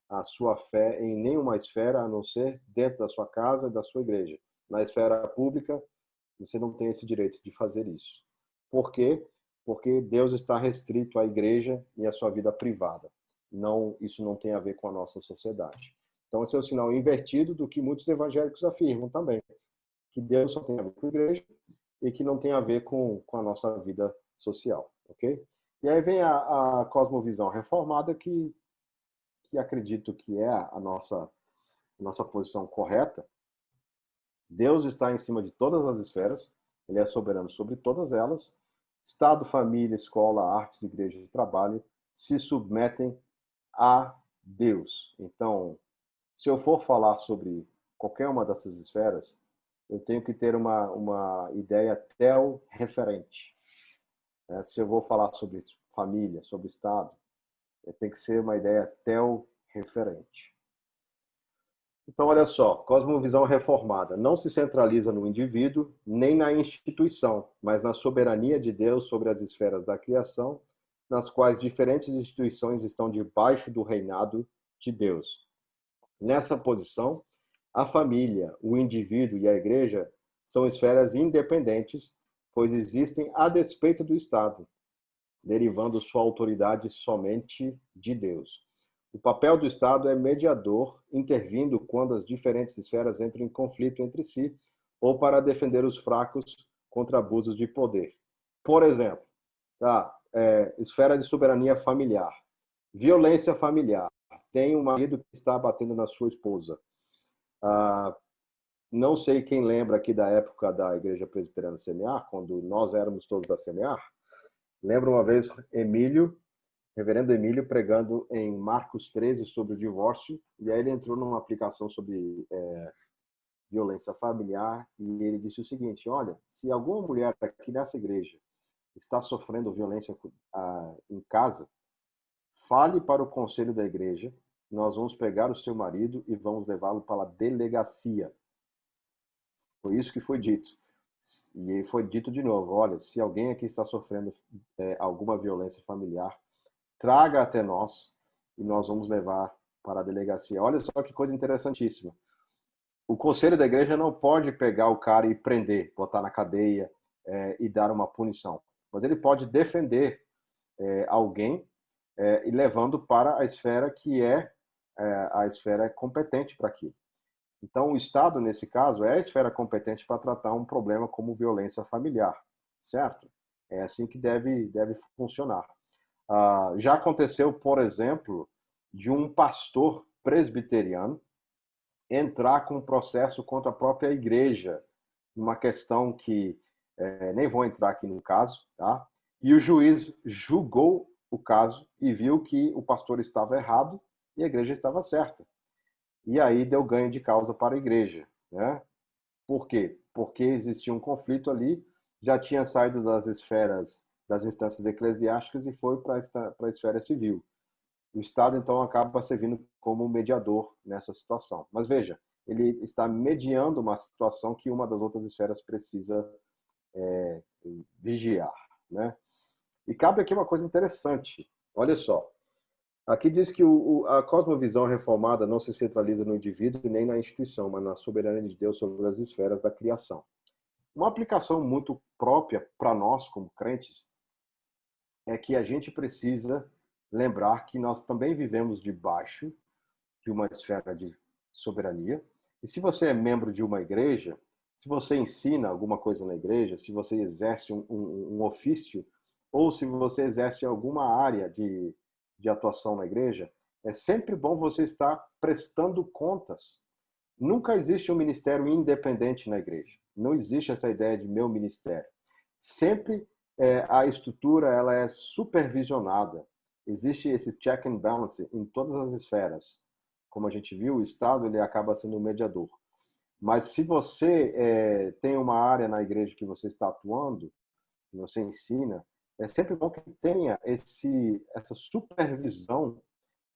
a sua fé em nenhuma esfera, a não ser dentro da sua casa e da sua igreja. Na esfera pública, você não tem esse direito de fazer isso. Por quê? Porque Deus está restrito à igreja e à sua vida privada. Não, isso não tem a ver com a nossa sociedade. Então, esse é o sinal invertido do que muitos evangélicos afirmam também, que Deus só tem a ver com a igreja e que não tem a ver com a nossa vida social, ok? E aí vem a cosmovisão reformada que acredito que é a nossa posição correta. Deus está em cima de todas as esferas, ele é soberano sobre todas elas. Estado, família, escola, artes, igreja e trabalho se submetem a Deus. Então, se eu for falar sobre qualquer uma dessas esferas, eu tenho que ter uma ideia tel-referente. Se eu vou falar sobre família, sobre Estado, tem que ser uma ideia tel-referente. Então, olha só, cosmovisão reformada não se centraliza no indivíduo nem na instituição, mas na soberania de Deus sobre as esferas da criação, nas quais diferentes instituições estão debaixo do reinado de Deus. Nessa posição, a família, o indivíduo e a igreja são esferas independentes, pois existem a despeito do Estado. derivando sua autoridade somente de Deus. O papel do Estado é mediador, intervindo quando as diferentes esferas entram em conflito entre si ou para defender os fracos contra abusos de poder. Por exemplo, esfera de soberania familiar, violência familiar. Tem um marido que está batendo na sua esposa. Não sei quem lembra aqui da época da Igreja Presbiteriana Semear, quando nós éramos todos da Semear. Lembro uma vez reverendo Emílio, pregando em Marcos 13 sobre o divórcio, e aí ele entrou numa aplicação sobre violência familiar, e ele disse o seguinte: olha, se alguma mulher aqui nessa igreja está sofrendo violência em casa, fale para o conselho da igreja, nós vamos pegar o seu marido e vamos levá-lo para a delegacia. Foi isso que foi dito. E foi dito de novo: olha, se alguém aqui está sofrendo alguma violência familiar, traga até nós e nós vamos levar para a delegacia. Olha só que coisa interessantíssima. O conselho da igreja não pode pegar o cara e prender, botar na cadeia e dar uma punição. Mas ele pode defender alguém e levando para a esfera que é a esfera competente para aquilo. Então, o Estado, nesse caso, é a esfera competente para tratar um problema como violência familiar, certo? É assim que deve funcionar. Já aconteceu, por exemplo, de um pastor presbiteriano entrar com um processo contra a própria igreja, numa questão que nem vou entrar aqui no caso, tá? E o juiz julgou o caso e viu que o pastor estava errado e a igreja estava certa. E aí deu ganho de causa para a igreja, né? Por quê? Porque existia um conflito ali, já tinha saído das esferas, das instâncias eclesiásticas e foi para a esfera civil. O Estado, então, acaba servindo como mediador nessa situação. Mas veja, ele está mediando uma situação que uma das outras esferas precisa vigiar, né? E cabe aqui uma coisa interessante. Olha só, aqui diz que a cosmovisão reformada não se centraliza no indivíduo nem na instituição, mas na soberania de Deus sobre as esferas da criação. Uma aplicação muito própria para nós, como crentes, é que a gente precisa lembrar que nós também vivemos debaixo de uma esfera de soberania. E se você é membro de uma igreja, se você ensina alguma coisa na igreja, se você exerce um ofício, ou se você exerce alguma área de atuação na igreja, é sempre bom você estar prestando contas. Nunca existe um ministério independente na igreja. Não existe essa ideia de meu ministério. Sempre a estrutura ela é supervisionada. Existe esse check and balance em todas as esferas. Como a gente viu, o Estado ele acaba sendo o mediador. Mas se você tem uma área na igreja que você está atuando, que você ensina, é sempre bom que tenha essa supervisão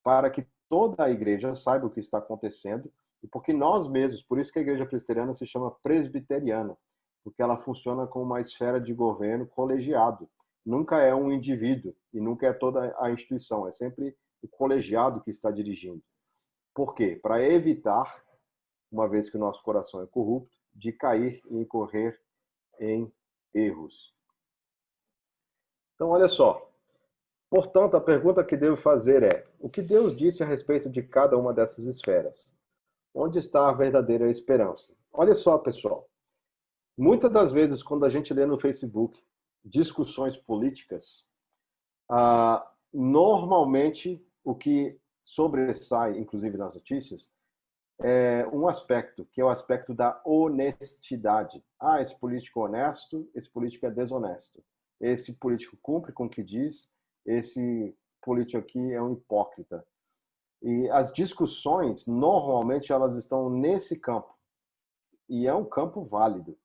para que toda a igreja saiba o que está acontecendo, e porque nós mesmos, por isso que a igreja presbiteriana se chama presbiteriana, porque ela funciona como uma esfera de governo colegiado. Nunca é um indivíduo e nunca é toda a instituição, é sempre o colegiado que está dirigindo. Por quê? Para evitar, uma vez que o nosso coração é corrupto, de cair e incorrer em erros. Então, olha só. Portanto, a pergunta que devo fazer é: o que Deus disse a respeito de cada uma dessas esferas? Onde está a verdadeira esperança? Olha só, pessoal. Muitas das vezes, quando a gente lê no Facebook discussões políticas, normalmente o que sobressai, inclusive nas notícias, é um aspecto, que é o aspecto da honestidade. Esse político é honesto, esse político é desonesto. Esse político cumpre com o que diz, esse político aqui é um hipócrita. E as discussões, normalmente, elas estão nesse campo. E é um campo válido.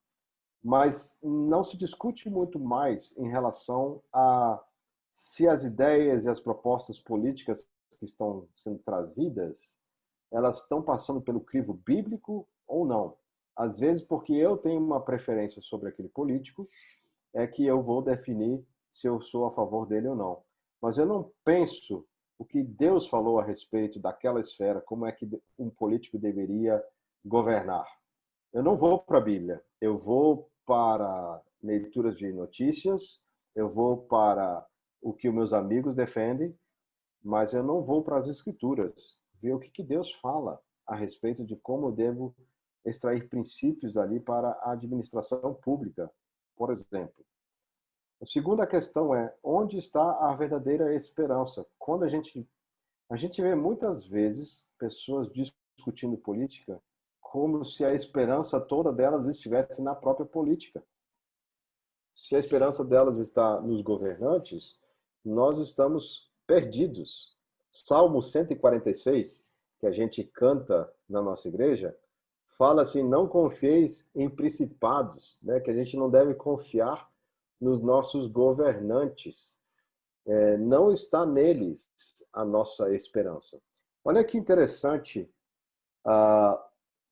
Mas não se discute muito mais em relação a se as ideias e as propostas políticas que estão sendo trazidas, elas estão passando pelo crivo bíblico ou não. Às vezes, porque eu tenho uma preferência sobre aquele político, é que eu vou definir se eu sou a favor dele ou não. Mas eu não penso o que Deus falou a respeito daquela esfera, como é que um político deveria governar. Eu não vou para a Bíblia, eu vou para leituras de notícias, eu vou para o que os meus amigos defendem, mas eu não vou para as Escrituras ver o que Deus fala a respeito de como eu devo extrair princípios dali para a administração pública, por exemplo. A segunda questão é, onde está a verdadeira esperança? Quando a gente vê muitas vezes pessoas discutindo política como se a esperança toda delas estivesse na própria política. Se a esperança delas está nos governantes, nós estamos perdidos. Salmo 146, que a gente canta na nossa igreja, fala assim: não confieis em principados, né? Que a gente não deve confiar nos nossos governantes. Não está neles a nossa esperança. Olha que interessante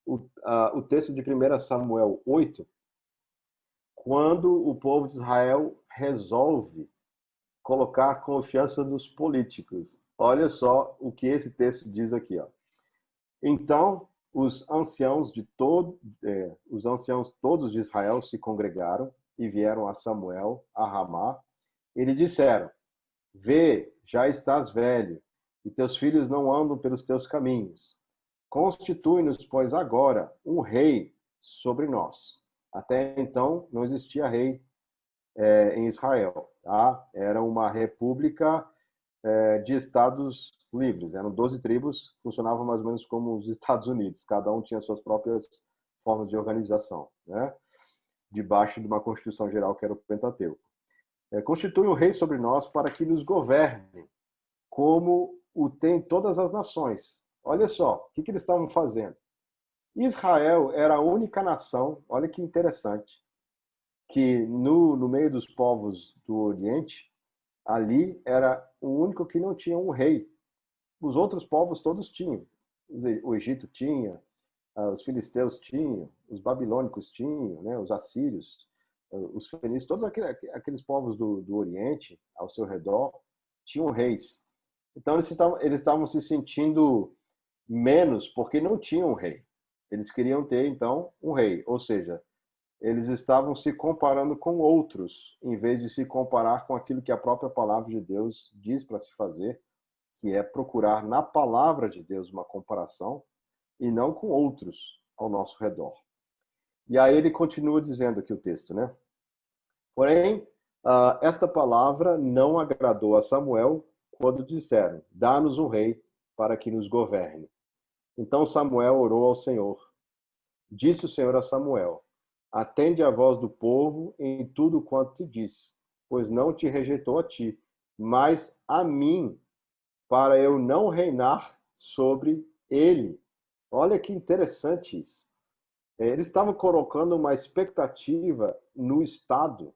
o texto de 1 Samuel 8, quando o povo de Israel resolve colocar confiança nos políticos. Olha só o que esse texto diz aqui, ó. Então, os anciãos todos de Israel se congregaram e vieram a Samuel, a Ramá, e lhe disseram: vê, já estás velho, e teus filhos não andam pelos teus caminhos. Constitui-nos, pois, agora um rei sobre nós. Até então não existia rei em Israel. Tá? Era uma república de estados livres. Eram 12 tribos, funcionavam mais ou menos como os Estados Unidos. Cada um tinha suas próprias formas de organização, né? Debaixo de uma Constituição Geral que era o Pentateuco. Constitui um rei sobre nós para que nos governe, como o tem todas as nações. Olha só, o que eles estavam fazendo? Israel era a única nação, olha que interessante, que no meio dos povos do Oriente, ali era o único que não tinha um rei. Os outros povos todos tinham. O Egito tinha, os filisteus tinham, os babilônicos tinham, né, os assírios, os fenícios, todos aqueles povos do Oriente, ao seu redor, tinham reis. Então eles estavam se sentindo menos porque não tinham um rei. Eles queriam ter, então, um rei. Ou seja, eles estavam se comparando com outros, em vez de se comparar com aquilo que a própria palavra de Deus diz para se fazer, que é procurar na palavra de Deus uma comparação e não com outros ao nosso redor. E aí ele continua dizendo aqui o texto, né? Porém, esta palavra não agradou a Samuel quando disseram: dá-nos um rei para que nos governe. Então Samuel orou ao Senhor. Disse o Senhor a Samuel: atende a voz do povo em tudo quanto te disse, pois não te rejeitou a ti, mas a mim, para eu não reinar sobre ele. Olha que interessante isso. Eles estavam colocando uma expectativa no Estado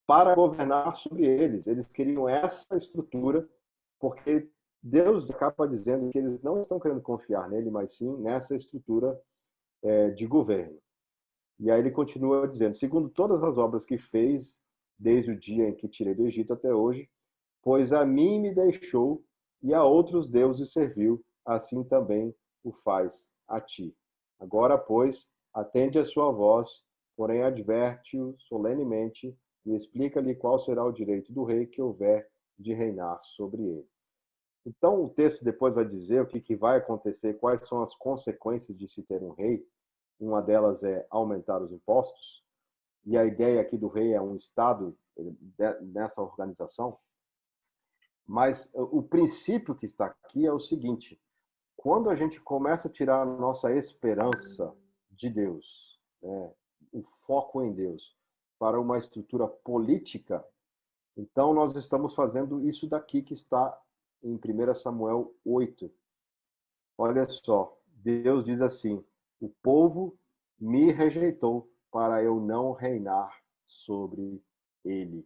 para governar sobre eles. Eles queriam essa estrutura, porque Deus acaba dizendo que eles não estão querendo confiar nele, mas sim nessa estrutura de governo. E aí ele continua dizendo: segundo todas as obras que fez, desde o dia em que tirei do Egito até hoje, pois a mim me deixou e a outros deuses serviu, assim também o faz a ti. Agora, pois, atende a sua voz, porém adverte-o solenemente e explica-lhe qual será o direito do rei que houver de reinar sobre ele. Então, o texto depois vai dizer o que vai acontecer, quais são as consequências de se ter um rei. Uma delas é aumentar os impostos, e a ideia aqui do rei é um Estado nessa organização. Mas o princípio que está aqui é o seguinte: quando a gente começa a tirar a nossa esperança de Deus, né, o foco em Deus, para uma estrutura política, então nós estamos fazendo isso daqui que está em 1 Samuel 8. Olha só, Deus diz assim: o povo me rejeitou para eu não reinar sobre ele.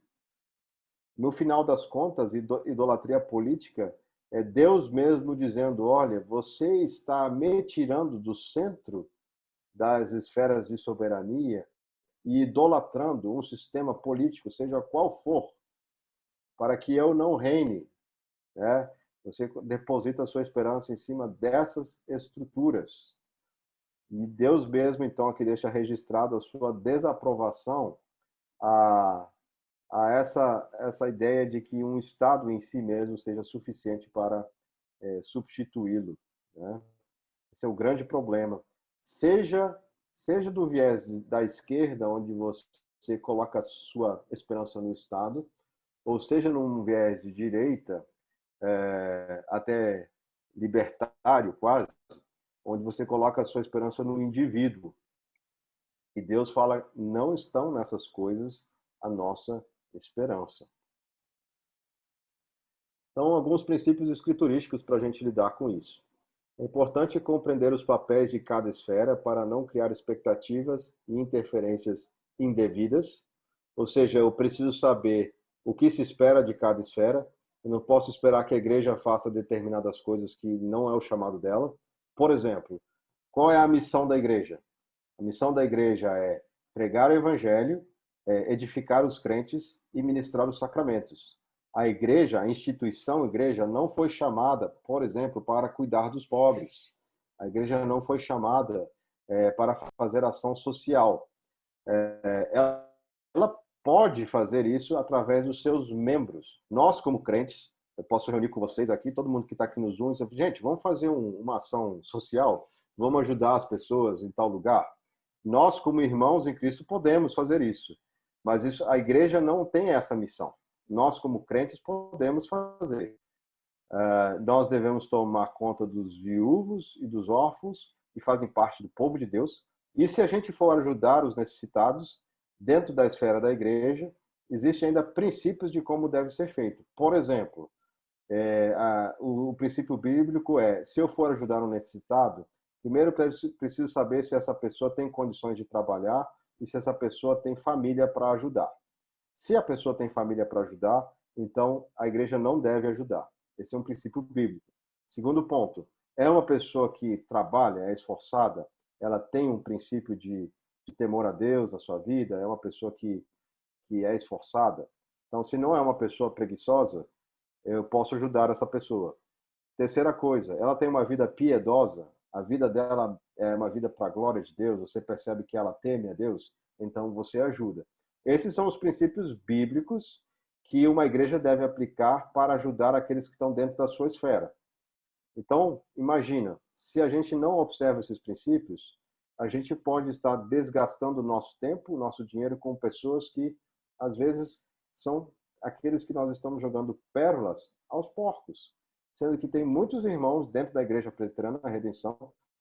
No final das contas, idolatria política é Deus mesmo dizendo: olha, você está me tirando do centro das esferas de soberania e idolatrando um sistema político, seja qual for, para que eu não reine, né? Você deposita a sua esperança em cima dessas estruturas. E Deus mesmo, então, aqui deixa registrado a sua desaprovação a a essa ideia de que um Estado em si mesmo seja suficiente para substituí-lo, né? Esse é o grande problema. Seja, seja do viés da esquerda, onde você coloca a sua esperança no Estado, ou seja num viés de direita, até libertário quase, onde você coloca a sua esperança no indivíduo. E Deus fala, não estão nessas coisas a nossa esperança. Então, alguns princípios escriturísticos para a gente lidar com isso. É importante compreender os papéis de cada esfera para não criar expectativas e interferências indevidas. Ou seja, eu preciso saber o que se espera de cada esfera. Eu não posso esperar que a igreja faça determinadas coisas que não é o chamado dela. Por exemplo, qual é a missão da igreja? A missão da igreja é pregar o evangelho, edificar os crentes e ministrar os sacramentos. A igreja, a instituição igreja, não foi chamada, por exemplo, para cuidar dos pobres. A igreja não foi chamada para fazer ação social. Ela pode fazer isso através dos seus membros. Nós, como crentes, eu posso reunir com vocês aqui, todo mundo que está aqui no Zoom, e gente, vamos fazer uma ação social? Vamos ajudar as pessoas em tal lugar? Nós, como irmãos em Cristo, podemos fazer isso. Mas isso, a igreja não tem essa missão. Nós, como crentes, podemos fazer. Nós devemos tomar conta dos viúvos e dos órfãos, que fazem parte do povo de Deus. E se a gente for ajudar os necessitados, dentro da esfera da igreja, existem ainda princípios de como deve ser feito. Por exemplo, o princípio bíblico é, se eu for ajudar um necessitado, primeiro preciso saber se essa pessoa tem condições de trabalhar e se essa pessoa tem família para ajudar. Se a pessoa tem família para ajudar, então a igreja não deve ajudar. Esse é um princípio bíblico. Segundo ponto, é uma pessoa que trabalha, é esforçada, ela tem um princípio de temor a Deus na sua vida, é uma pessoa que é esforçada. Então, se não é uma pessoa preguiçosa, eu posso ajudar essa pessoa. Terceira coisa, ela tem uma vida piedosa, a vida dela é uma vida para a glória de Deus, você percebe que ela teme a Deus, então você ajuda. Esses são os princípios bíblicos que uma igreja deve aplicar para ajudar aqueles que estão dentro da sua esfera. Então, imagina, se a gente não observa esses princípios, a gente pode estar desgastando o nosso tempo, o nosso dinheiro com pessoas que, às vezes, são aqueles que nós estamos jogando pérolas aos porcos. Sendo que tem muitos irmãos dentro da Igreja Presbiteriana da Redenção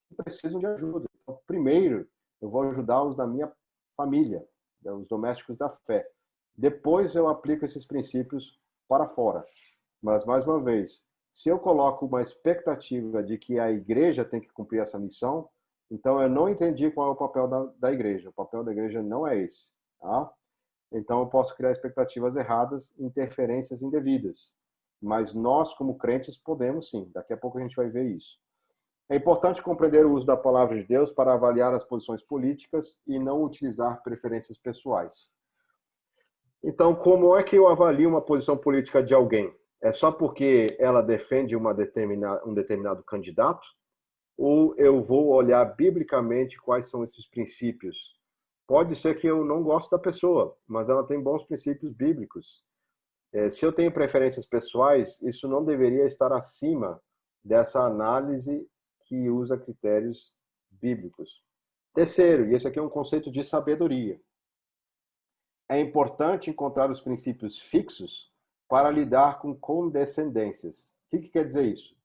que precisam de ajuda. Então, primeiro, eu vou ajudar os da minha família, os domésticos da fé. Depois eu aplico esses princípios para fora. Mas, mais uma vez, se eu coloco uma expectativa de que a igreja tem que cumprir essa missão, então eu não entendi qual é o papel da igreja. O papel da igreja não é esse. Tá? Então eu posso criar expectativas erradas, interferências indevidas. Mas nós, como crentes, podemos sim. Daqui a pouco a gente vai ver isso. É importante compreender o uso da palavra de Deus para avaliar as posições políticas e não utilizar preferências pessoais. Então, como é que eu avalio uma posição política de alguém? É só porque ela defende um determinado candidato? Ou eu vou olhar biblicamente quais são esses princípios? Pode ser que eu não goste da pessoa, mas ela tem bons princípios bíblicos. Se eu tenho preferências pessoais, isso não deveria estar acima dessa análise que usa critérios bíblicos. Terceiro, e esse aqui é um conceito de sabedoria. É importante encontrar os princípios fixos para lidar com condescendências. O que quer dizer isso?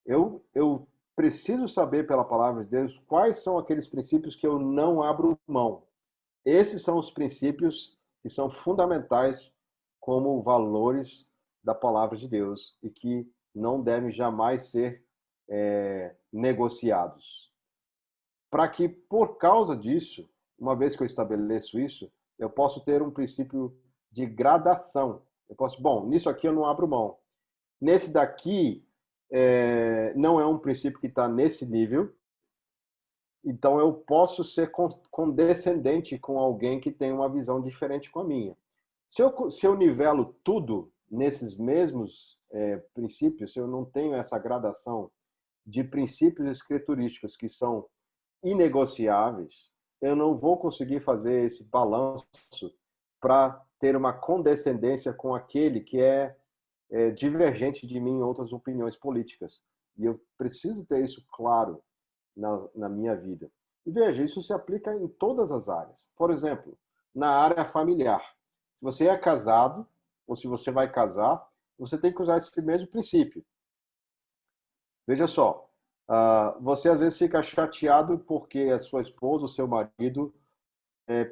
Eu preciso saber pela palavra de Deus quais são aqueles princípios que eu não abro mão. Esses são os princípios que são fundamentais como valores da palavra de Deus e que não devem jamais ser negociados. Para que, por causa disso, uma vez que eu estabeleço isso, eu posso ter um princípio de gradação. Eu posso, bom, nisso aqui eu não abro mão. Nesse daqui, não é um princípio que está nesse nível, então eu posso ser condescendente com alguém que tem uma visão diferente com a minha. Se eu nivelo tudo nesses mesmos princípios, se eu não tenho essa gradação de princípios escriturísticos que são inegociáveis, eu não vou conseguir fazer esse balanço para ter uma condescendência com aquele que é divergente de mim em outras opiniões políticas. E eu preciso ter isso claro na minha vida. E veja, isso se aplica em todas as áreas. Por exemplo, na área familiar. Se você é casado, ou se você vai casar, você tem que usar esse mesmo princípio. Veja só, você às vezes fica chateado porque a sua esposa, o seu marido,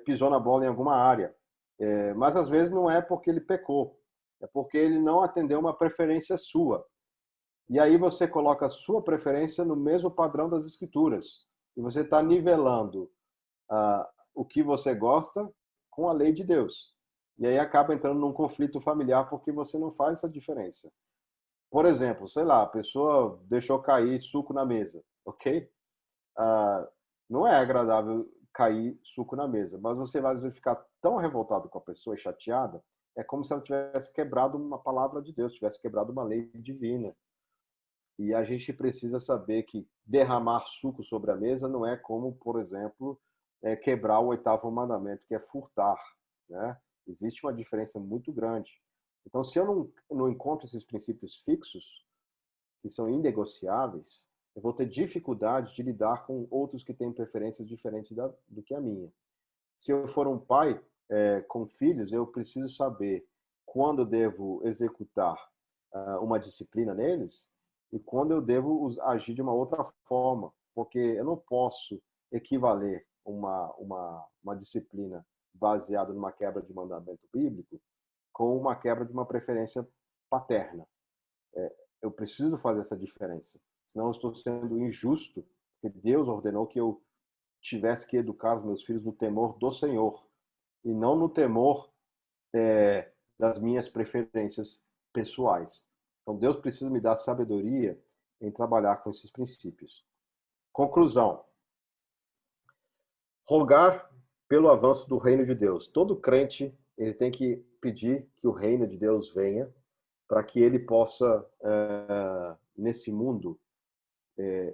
pisou na bola em alguma área. Mas às vezes não é porque ele pecou, é porque ele não atendeu uma preferência sua. E aí você coloca a sua preferência no mesmo padrão das escrituras. E você está nivelando o que você gosta com a lei de Deus. E aí acaba entrando num conflito familiar porque você não faz essa diferença. Por exemplo, sei lá, a pessoa deixou cair suco na mesa, ok? Não é agradável cair suco na mesa, mas você vai às vezes ficar tão revoltado com a pessoa e chateada, é como se ela tivesse quebrado uma palavra de Deus, tivesse quebrado uma lei divina. E a gente precisa saber que derramar suco sobre a mesa não é como, por exemplo, quebrar o oitavo mandamento, que é furtar, né? Existe uma diferença muito grande. Então, se eu não encontro esses princípios fixos, que são inegociáveis, eu vou ter dificuldade de lidar com outros que têm preferências diferentes do que a minha. Se eu for um pai com filhos, eu preciso saber quando eu devo executar uma disciplina neles e quando eu devo agir de uma outra forma, porque eu não posso equivaler uma disciplina baseada numa quebra de mandamento bíblico com uma quebra de uma preferência paterna. Eu preciso fazer essa diferença, senão eu estou sendo injusto, porque Deus ordenou que eu tivesse que educar os meus filhos no temor do Senhor e não no temor das minhas preferências pessoais. Então Deus precisa me dar sabedoria em trabalhar com esses princípios. Conclusão: rogar pelo avanço do reino de Deus. Todo crente ele tem que pedir que o reino de Deus venha para que ele possa nesse mundo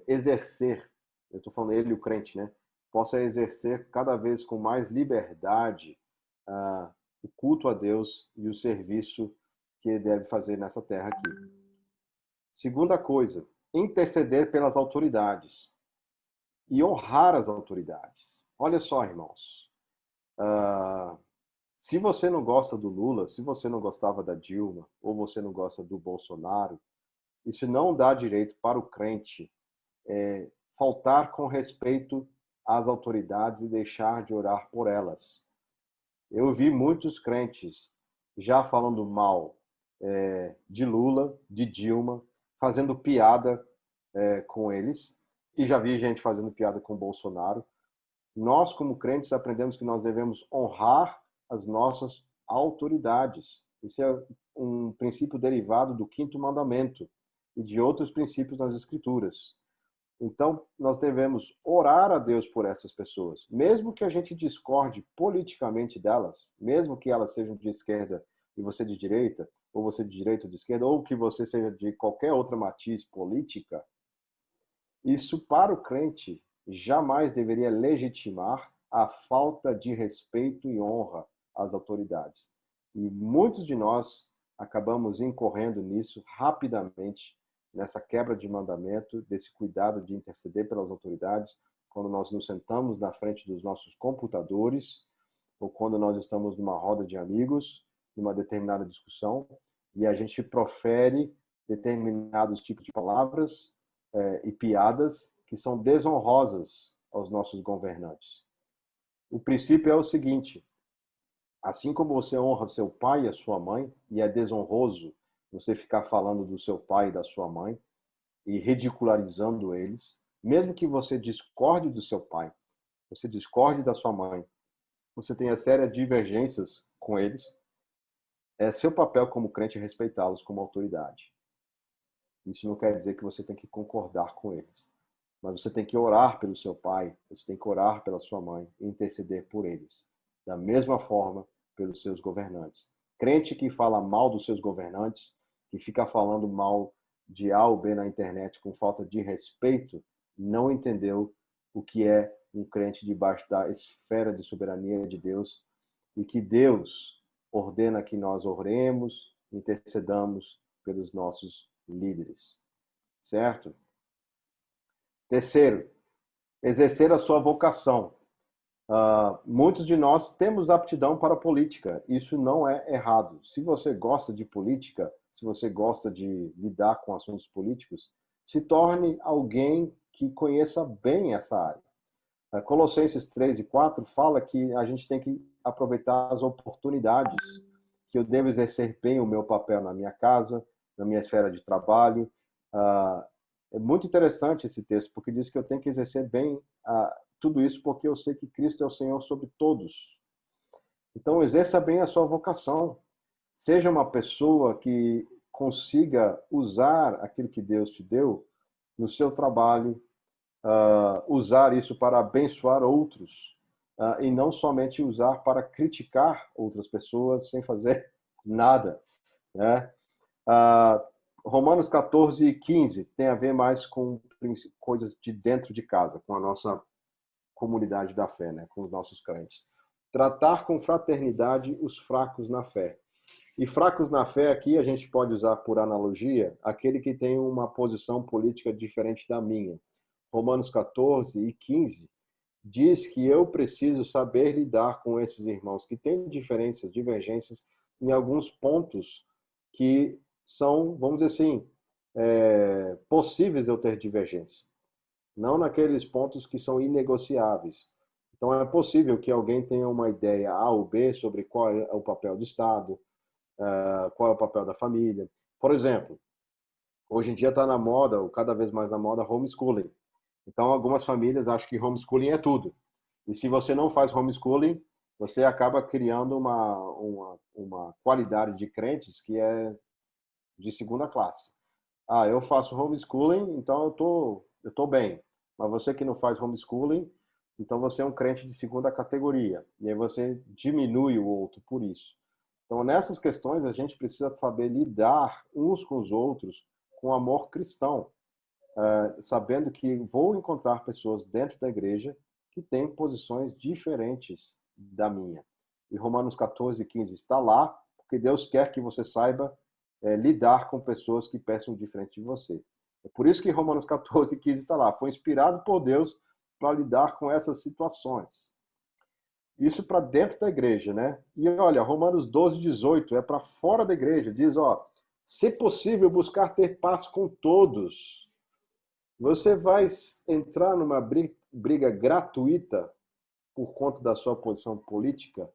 exercer, eu estou falando ele, o crente, né? Possa exercer cada vez com mais liberdade o culto a Deus e o serviço que ele deve fazer nessa terra aqui. Segunda coisa, interceder pelas autoridades e honrar as autoridades. Olha só, irmãos, se você não gosta do Lula, se você não gostava da Dilma, ou você não gosta do Bolsonaro, isso não dá direito para o crente faltar com respeito às autoridades e deixar de orar por elas. Eu vi muitos crentes já falando mal de Lula, de Dilma, fazendo piada com eles, e já vi gente fazendo piada com Bolsonaro. Nós, como crentes, aprendemos que nós devemos honrar as nossas autoridades. Isso é um princípio derivado do quinto mandamento e de outros princípios nas Escrituras. Então, nós devemos orar a Deus por essas pessoas, mesmo que a gente discorde politicamente delas, mesmo que elas sejam de esquerda e você de direita, ou você de direita ou de esquerda, ou que você seja de qualquer outra matiz política, isso para o crente jamais deveria legitimar a falta de respeito e honra às autoridades. E muitos de nós acabamos incorrendo nisso rapidamente, nessa quebra de mandamento, desse cuidado de interceder pelas autoridades, quando nós nos sentamos na frente dos nossos computadores, ou quando nós estamos numa roda de amigos, numa determinada discussão, e a gente profere determinados tipos de palavras e piadas que são desonrosas aos nossos governantes. O princípio é o seguinte: assim como você honra seu pai e a sua mãe, e é desonroso você ficar falando do seu pai e da sua mãe e ridicularizando eles, mesmo que você discorde do seu pai, você discorde da sua mãe, você tenha sérias divergências com eles, é seu papel como crente respeitá-los como autoridade. Isso não quer dizer que você tem que concordar com eles, mas você tem que orar pelo seu pai, você tem que orar pela sua mãe e interceder por eles. Da mesma forma, pelos seus governantes. Crente que fala mal dos seus governantes, que fica falando mal de A ou B na internet com falta de respeito, não entendeu o que é um crente debaixo da esfera de soberania de Deus e que Deus ordena que nós oremos, intercedamos pelos nossos líderes. Certo? Terceiro, exercer a sua vocação. Muitos de nós temos aptidão para a política. Isso não é errado. Se você gosta de política, se você gosta de lidar com assuntos políticos, se torne alguém que conheça bem essa área. Colossenses 3 e 4 fala que a gente tem que aproveitar as oportunidades, que eu devo exercer bem o meu papel na minha casa, na minha esfera de trabalho. É muito interessante esse texto, porque diz que eu tenho que exercer bem tudo isso, porque eu sei que Cristo é o Senhor sobre todos. Então, exerça bem a sua vocação. Seja uma pessoa que consiga usar aquilo que Deus te deu no seu trabalho, usar isso para abençoar outros, e não somente usar para criticar outras pessoas sem fazer nada, né? Romanos 14 e 15 tem a ver mais com coisas de dentro de casa, com a nossa comunidade da fé, né? Com os nossos crentes. Tratar com fraternidade os fracos na fé. E fracos na fé aqui a gente pode usar por analogia aquele que tem uma posição política diferente da minha. Romanos 14 e 15 diz que eu preciso saber lidar com esses irmãos que têm diferenças, divergências em alguns pontos que são, vamos dizer assim, possíveis eu ter divergência. Não naqueles pontos que são inegociáveis. Então é possível que alguém tenha uma ideia A ou B sobre qual é o papel do Estado, qual é o papel da família. Por exemplo, hoje em dia está na moda, ou cada vez mais na moda, homeschooling. Então, algumas famílias acham que homeschooling é tudo. E se você não faz homeschooling, você acaba criando uma qualidade de crentes que é de segunda classe. Eu faço homeschooling, então eu tô bem. Mas você que não faz homeschooling, então você é um crente de segunda categoria. E aí você diminui o outro por isso. Então, nessas questões, a gente precisa saber lidar uns com os outros com amor cristão, sabendo que vou encontrar pessoas dentro da igreja que têm posições diferentes da minha. E Romanos 14, 15 está lá, porque Deus quer que você saiba lidar com pessoas que pensam diferente de você. É por isso que Romanos 14, 15 está lá. Foi inspirado por Deus para lidar com essas situações. Isso para dentro da igreja, né? E olha, Romanos 12, 18 é para fora da igreja. Diz, se possível, buscar ter paz com todos. Você vai entrar numa briga gratuita por conta da sua posição política?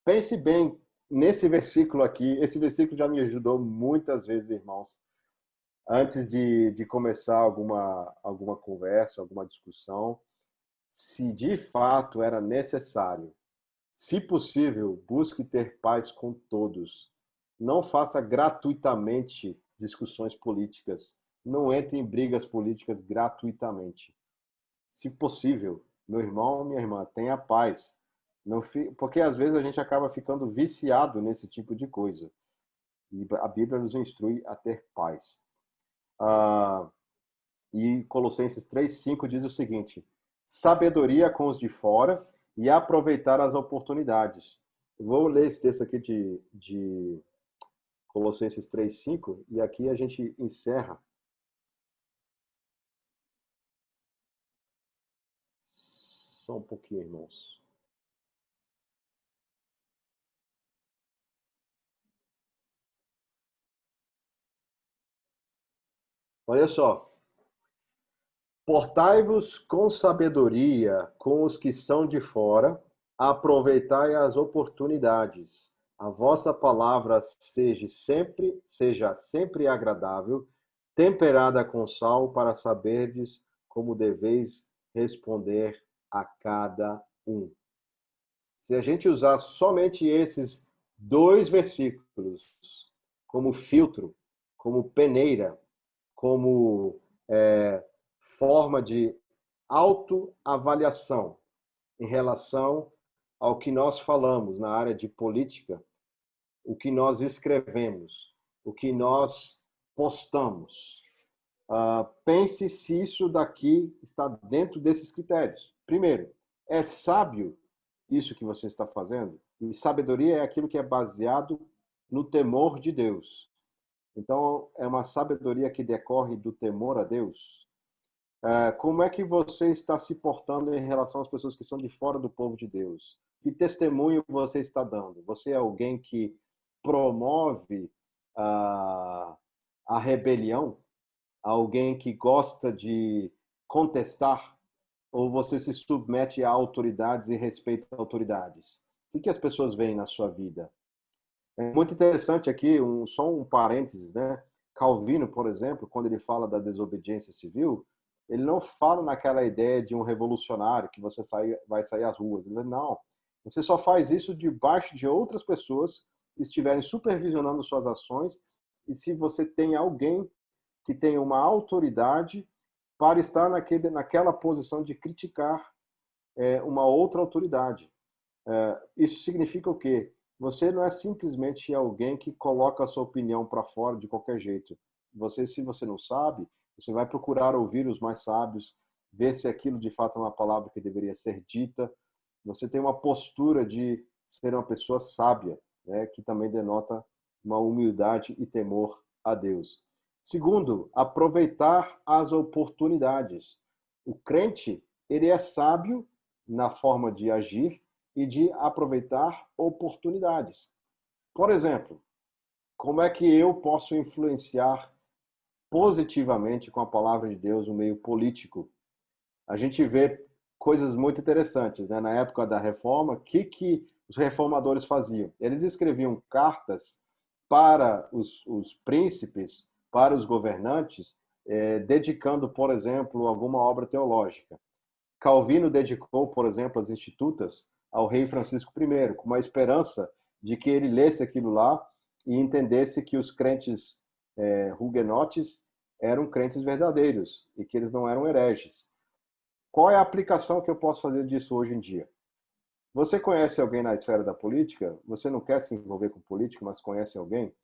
Pense bem nesse versículo aqui. Esse versículo já me ajudou muitas vezes, irmãos, antes de começar alguma conversa, alguma discussão, se de fato era necessário. Se possível, busque ter paz com todos. Não faça gratuitamente discussões políticas. Não entre em brigas políticas gratuitamente. Se possível, meu irmão, minha irmã, tenha paz. Não porque às vezes a gente acaba ficando viciado nesse tipo de coisa. E a Bíblia nos instrui a ter paz. E Colossenses 3:5 diz o seguinte: sabedoria com os de fora e aproveitar as oportunidades. Eu vou ler esse texto aqui de Colossenses 3:5 e aqui a gente encerra. Só um pouquinho, irmãos. Olha só. Portai-vos com sabedoria com os que são de fora, aproveitai as oportunidades. A vossa palavra seja sempre agradável, temperada com sal, para saberdes como deveis responder a cada um. Se a gente usar somente esses dois versículos como filtro, como peneira, como forma de autoavaliação em relação ao que nós falamos na área de política, o que nós escrevemos, o que nós postamos. Pense se isso daqui está dentro desses critérios. Primeiro, é sábio isso que você está fazendo? E sabedoria é aquilo que é baseado no temor de Deus. Então, é uma sabedoria que decorre do temor a Deus. Como é que você está se portando em relação às pessoas que são de fora do povo de Deus? Que testemunho você está dando? Você é alguém que promove a, a rebelião? Alguém que gosta de contestar? Ou você se submete a autoridades e respeita autoridades? O que as pessoas veem na sua vida? É muito interessante aqui, só um parênteses, né? Calvino, por exemplo, quando ele fala da desobediência civil, ele não fala naquela ideia de um revolucionário que você vai sair às ruas. Ele diz, não, você só faz isso debaixo de outras pessoas que estiverem supervisionando suas ações e se você tem alguém que tem uma autoridade para estar naquela posição de criticar uma outra autoridade. Isso significa o quê? Você não é simplesmente alguém que coloca a sua opinião para fora de qualquer jeito. Se você não sabe, você vai procurar ouvir os mais sábios, ver se aquilo de fato é uma palavra que deveria ser dita. Você tem uma postura de ser uma pessoa sábia, né, que também denota uma humildade e temor a Deus. Segundo, aproveitar as oportunidades. O crente, ele é sábio na forma de agir e de aproveitar oportunidades. Por exemplo, como é que eu posso influenciar positivamente com a palavra de Deus o meio político? A gente vê coisas muito interessantes, né? Na época da reforma, o que os reformadores faziam? Eles escreviam cartas para os príncipes, para os governantes, dedicando, por exemplo, alguma obra teológica. Calvino dedicou, por exemplo, as Institutas ao rei Francisco I, com uma esperança de que ele lesse aquilo lá e entendesse que os crentes huguenotes eram crentes verdadeiros e que eles não eram hereges. Qual é a aplicação que eu posso fazer disso hoje em dia? Você conhece alguém na esfera da política? Você não quer se envolver com política, mas conhece alguém?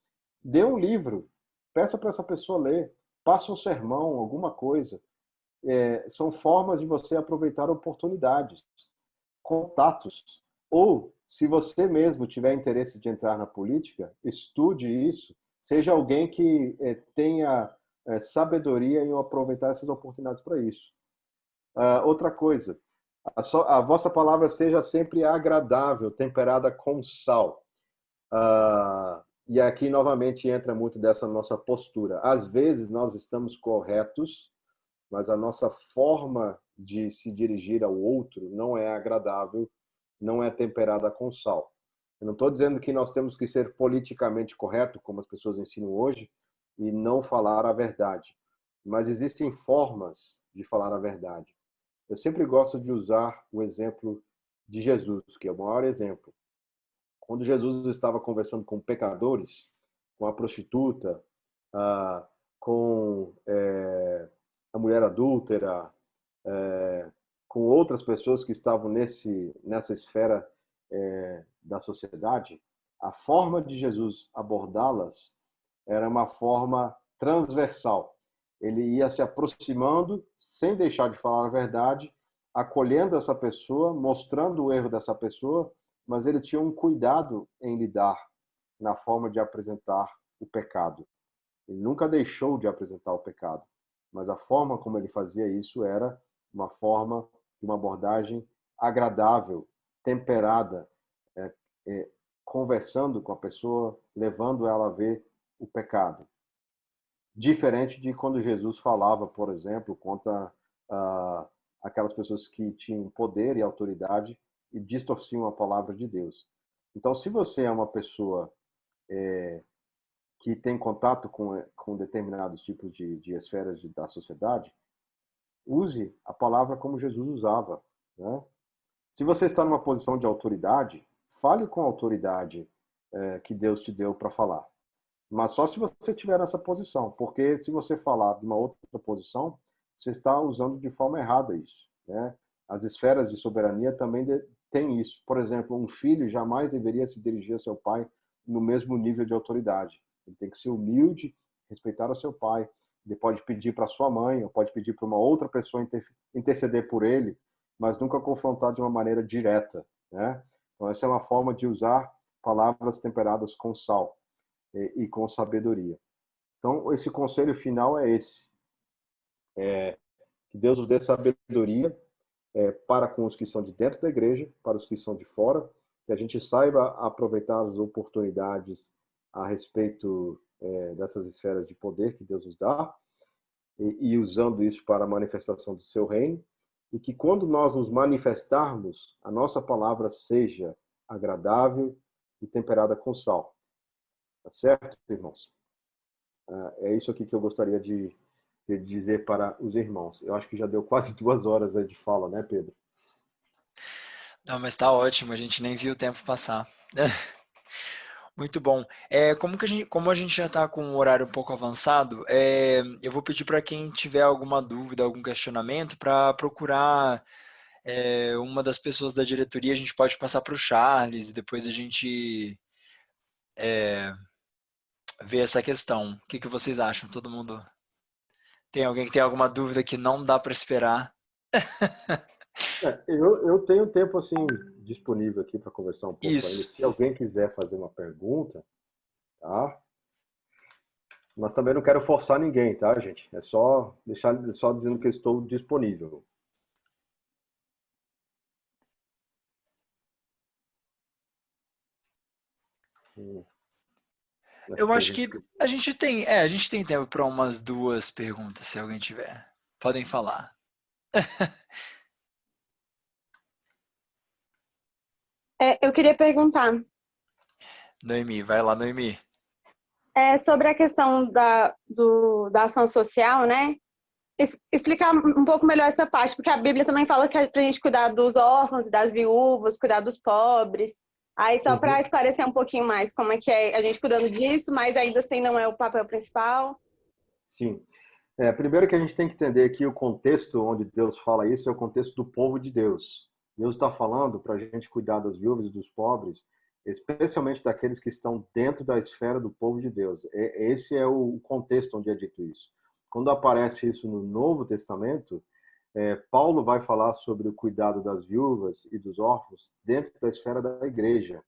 Dê um livro, peça para essa pessoa ler, passe um sermão, alguma coisa. São formas de você aproveitar oportunidades, contatos. Ou, se você mesmo tiver interesse de entrar na política, estude isso, seja alguém que tenha sabedoria em aproveitar essas oportunidades para isso. Outra coisa, a vossa palavra seja sempre agradável, temperada com sal. E aqui novamente entra muito dessa nossa postura. Às vezes nós estamos corretos, mas a nossa forma de se dirigir ao outro não é agradável, não é temperada com sal. Eu não estou dizendo que nós temos que ser politicamente correto, como as pessoas ensinam hoje, e não falar a verdade. Mas existem formas de falar a verdade. Eu sempre gosto de usar o exemplo de Jesus, que é o maior exemplo. Quando Jesus estava conversando com pecadores, com a prostituta, com a mulher adúltera, com outras pessoas que estavam nessa esfera da sociedade, a forma de Jesus abordá-las era uma forma transversal. Ele ia se aproximando, sem deixar de falar a verdade, acolhendo essa pessoa, mostrando o erro dessa pessoa, mas ele tinha um cuidado em lidar na forma de apresentar o pecado. Ele nunca deixou de apresentar o pecado, mas a forma como ele fazia isso era uma forma de uma abordagem agradável, temperada, é, conversando com a pessoa, levando ela a ver o pecado. Diferente de quando Jesus falava, por exemplo, contra aquelas pessoas que tinham poder e autoridade e distorciam a palavra de Deus. Então, se você é uma pessoa que tem contato com determinados tipos de esferas da sociedade, use a palavra como Jesus usava, né? Se você está numa posição de autoridade, fale com a autoridade que Deus te deu para falar. Mas só se você estiver nessa posição, porque se você falar de uma outra posição, você está usando de forma errada isso, né? As esferas de soberania também têm isso. Por exemplo, um filho jamais deveria se dirigir a seu pai no mesmo nível de autoridade. Ele tem que ser humilde, respeitar o seu pai. Ele pode pedir para sua mãe, ou pode pedir para uma outra pessoa interceder por ele, mas nunca confrontar de uma maneira direta, né? Então, essa é uma forma de usar palavras temperadas com sal e com sabedoria. Então, esse conselho final é esse. Que Deus nos dê sabedoria para com os que são de dentro da igreja, para os que são de fora, que a gente saiba aproveitar as oportunidades a respeito dessas esferas de poder que Deus nos dá, e usando isso para a manifestação do seu reino, e que quando nós nos manifestarmos, a nossa palavra seja agradável e temperada com sal. Tá certo, irmãos? É isso aqui que eu gostaria de dizer para os irmãos. Eu acho que já deu quase 2 horas aí de fala, né, Pedro? Não, mas tá ótimo, a gente nem viu o tempo passar. Muito bom. Como a gente já está com um horário um pouco avançado, eu vou pedir para quem tiver alguma dúvida, algum questionamento, para procurar uma das pessoas da diretoria. A gente pode passar para o Charles e depois a gente vê essa questão. O que que vocês acham? Todo mundo tem alguém que tem alguma dúvida que não dá para esperar? Eu tenho tempo assim disponível aqui para conversar um pouco ainda. Isso. Se alguém quiser fazer uma pergunta, tá? Mas também não quero forçar ninguém, tá, gente? É só deixar só dizendo que eu estou disponível. Hum, Acho Eu que a acho gente que a gente tem tempo para umas duas perguntas, se alguém tiver. Podem falar. Eu queria perguntar Noemi, vai lá, Noemi. sobre a questão da ação social, né? Explicar um pouco melhor essa parte, porque a Bíblia também fala que é pra gente cuidar dos órfãos e das viúvas, cuidar dos pobres. Aí, só para Uhum. esclarecer um pouquinho mais como é que é a gente cuidando disso, mas ainda assim não é o papel principal. Sim. Primeiro que a gente tem que entender que o contexto onde Deus fala isso é o contexto do povo de Deus. Deus está falando para a gente cuidar das viúvas e dos pobres, especialmente daqueles que estão dentro da esfera do povo de Deus. Esse é o contexto onde é dito isso. Quando aparece isso no Novo Testamento, Paulo vai falar sobre o cuidado das viúvas e dos órfãos dentro da esfera da igreja.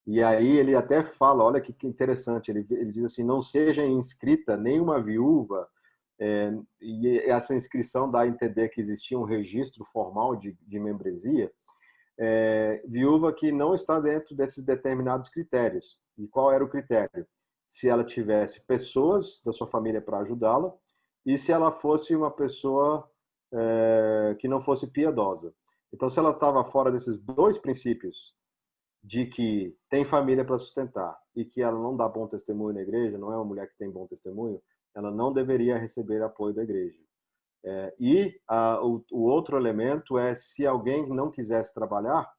E aí ele até fala, olha que interessante, ele diz assim, não seja inscrita nenhuma viúva, e essa inscrição dá a entender que existia um registro formal de membresia, viúva que não está dentro desses determinados critérios. E qual era o critério? Se ela tivesse pessoas da sua família para ajudá-la e se ela fosse uma pessoa que não fosse piedosa. Então, se ela estava fora desses dois princípios, de que tem família para sustentar e que ela não dá bom testemunho na igreja, não é uma mulher que tem bom testemunho, ela não deveria receber apoio da igreja. O outro elemento é se alguém não quisesse trabalhar,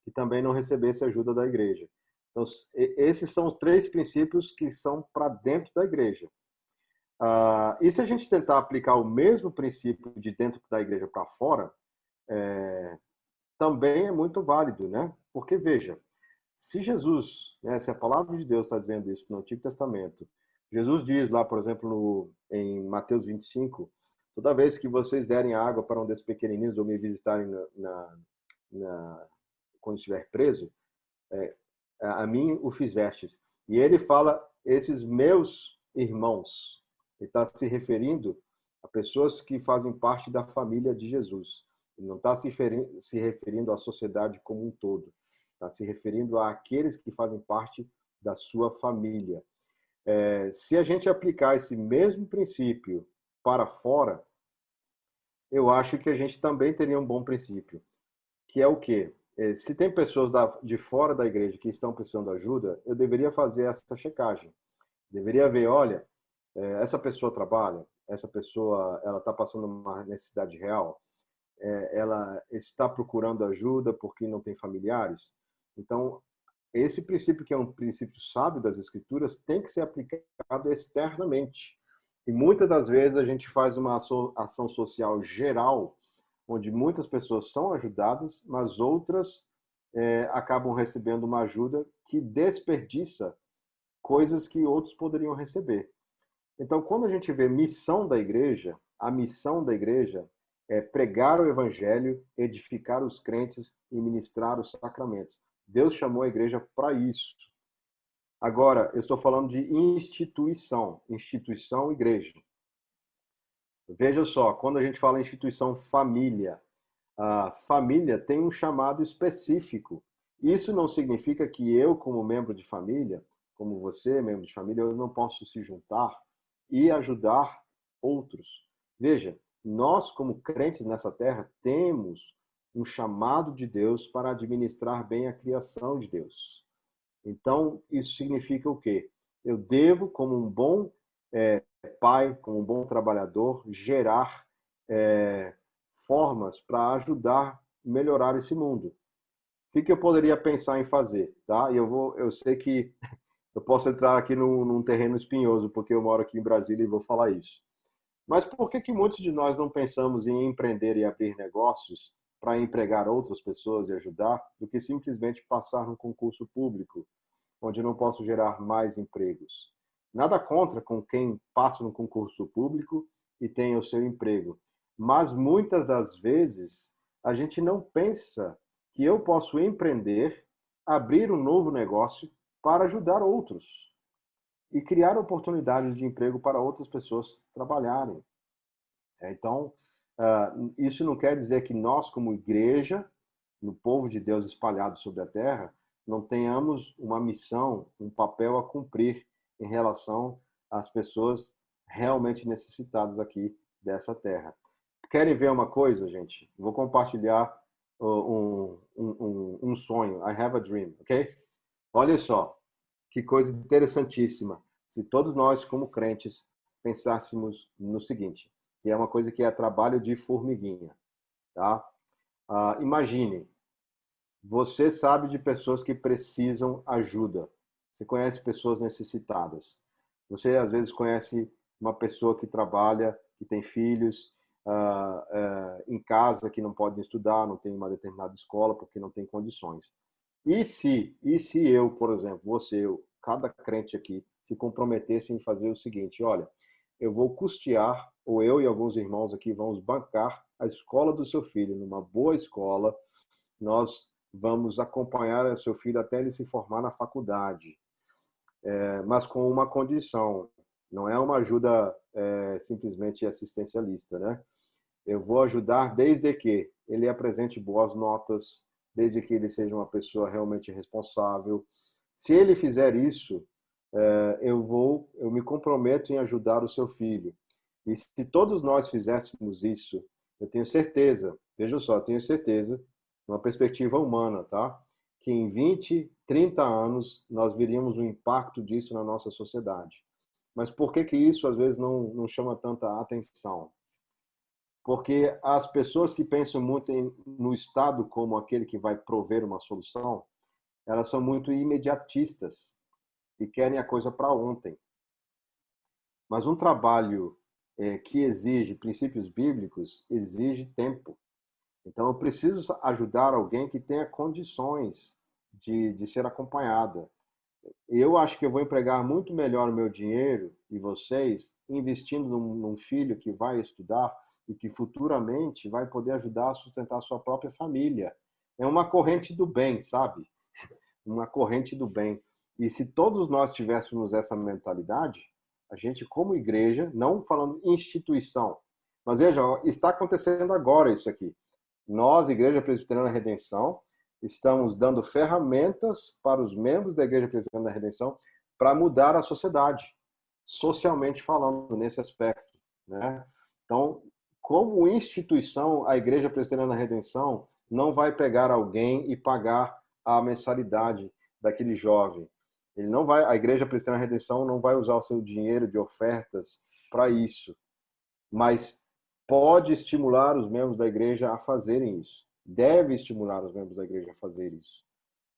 que também não recebesse ajuda da igreja. Então, esses são os 3 princípios que são para dentro da igreja. E se a gente tentar aplicar o mesmo princípio de dentro da igreja para fora, também é muito válido, né? Porque, veja, se Jesus, né, se a palavra de Deus está dizendo isso no Antigo Testamento, Jesus diz lá, por exemplo, em Mateus 25, toda vez que vocês derem água para um desses pequenininhos ou me visitarem quando estiver preso, a mim o fizestes. E ele fala, esses meus irmãos, ele está se referindo a pessoas que fazem parte da família de Jesus. Ele não está se referindo à sociedade como um todo. Está se referindo àqueles que fazem parte da sua família. Se a gente aplicar esse mesmo princípio para fora, eu acho que a gente também teria um bom princípio, que é o quê? Se tem pessoas de fora da igreja que estão precisando de ajuda, eu deveria fazer essa checagem. Deveria ver, olha, essa pessoa trabalha, essa pessoa ela está passando uma necessidade real, ela está procurando ajuda porque não tem familiares. Então, esse princípio, que é um princípio sábio das Escrituras, tem que ser aplicado externamente. E muitas das vezes a gente faz uma ação social geral, onde muitas pessoas são ajudadas, mas outras acabam recebendo uma ajuda que desperdiça coisas que outros poderiam receber. Então, quando a gente vê missão da igreja, a missão da igreja é pregar o evangelho, edificar os crentes e ministrar os sacramentos. Deus chamou a igreja para isso. Agora, eu estou falando de instituição, instituição igreja. Veja só, quando a gente fala em instituição família, a família tem um chamado específico. Isso não significa que eu, como membro de família, como você, membro de família, eu não posso se juntar e ajudar outros. Veja, nós, como crentes nessa terra, temos um chamado de Deus para administrar bem a criação de Deus. Então, isso significa o quê? Eu devo, como um bom pai, como um bom trabalhador, gerar formas para ajudar a melhorar esse mundo. O que eu poderia pensar em fazer? Tá? Eu sei que eu posso entrar aqui num terreno espinhoso, porque eu moro aqui em Brasília e vou falar isso. Mas por que muitos de nós não pensamos em empreender e abrir negócios para empregar outras pessoas e ajudar, do que simplesmente passar num concurso público, onde eu não posso gerar mais empregos? Nada contra com quem passa no concurso público e tem o seu emprego. Mas muitas das vezes a gente não pensa que eu posso empreender, abrir um novo negócio para ajudar outros e criar oportunidades de emprego para outras pessoas trabalharem. Então, isso não quer dizer que nós, como igreja, no povo de Deus espalhado sobre a terra, não tenhamos uma missão, um papel a cumprir em relação às pessoas realmente necessitadas aqui dessa terra. Querem ver uma coisa, gente? Vou compartilhar um sonho. I have a dream, ok? Olha só, que coisa interessantíssima. Se todos nós, como crentes, pensássemos no seguinte, que é uma coisa que é trabalho de formiguinha, tá? Imagine, você sabe de pessoas que precisam ajuda. Você conhece pessoas necessitadas. Você, às vezes, conhece uma pessoa que trabalha, que tem filhos em casa, que não podem estudar, não tem uma determinada escola porque não tem condições. E se eu, por exemplo, você, cada crente aqui, se comprometesse em fazer o seguinte: olha, eu vou custear, ou eu e alguns irmãos aqui vamos bancar a escola do seu filho, numa boa escola, nós vamos acompanhar o seu filho até ele se formar na faculdade, mas com uma condição, não é uma ajuda simplesmente assistencialista, né? Eu vou ajudar desde que ele apresente boas notas, desde que ele seja uma pessoa realmente responsável. Se ele fizer isso, eu me comprometo em ajudar o seu filho. E se todos nós fizéssemos isso, eu tenho certeza, veja só, eu tenho certeza, uma perspectiva humana, tá? Que em 20, 30 anos nós veríamos o impacto disso na nossa sociedade. Mas por que isso às vezes não chama tanta atenção? Porque as pessoas que pensam muito no Estado como aquele que vai prover uma solução, elas são muito imediatistas e querem a coisa para ontem. Mas um trabalho que exige princípios bíblicos exige tempo. Então, eu preciso ajudar alguém que tenha condições de ser acompanhada. Eu acho que eu vou empregar muito melhor o meu dinheiro e vocês investindo num filho que vai estudar e que futuramente vai poder ajudar a sustentar a sua própria família. É uma corrente do bem, sabe? Uma corrente do bem. E se todos nós tivéssemos essa mentalidade, a gente, como igreja, não falando instituição, mas veja, está acontecendo agora isso aqui. Nós, Igreja Presbiteriana da Redenção, estamos dando ferramentas para os membros da Igreja Presbiteriana da Redenção para mudar a sociedade, socialmente falando, nesse aspecto, né? Então, como instituição, a Igreja Presbiteriana da Redenção não vai pegar alguém e pagar a mensalidade daquele jovem. Ele não vai, a Igreja Presbiteriana da Redenção não vai usar o seu dinheiro de ofertas para isso, mas pode estimular os membros da igreja a fazerem isso. Deve estimular os membros da igreja a fazer isso.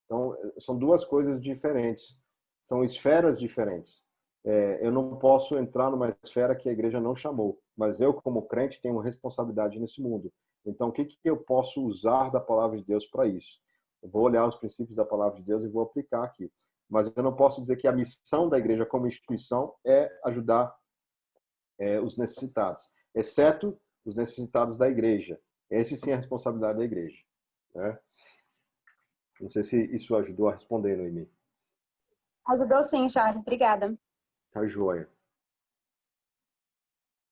Então, são duas coisas diferentes. São esferas diferentes. Eu não posso entrar numa esfera que a igreja não chamou, mas eu, como crente, tenho uma responsabilidade nesse mundo. Então, o que eu posso usar da palavra de Deus para isso? Eu vou olhar os princípios da palavra de Deus e vou aplicar aqui. Mas eu não posso dizer que a missão da igreja como instituição é ajudar os necessitados, exceto os necessitados da igreja. Esse sim é a responsabilidade da igreja, né? Não sei se isso ajudou a responder, Noemi. Ajudou sim, Charles. Obrigada. Tá joia.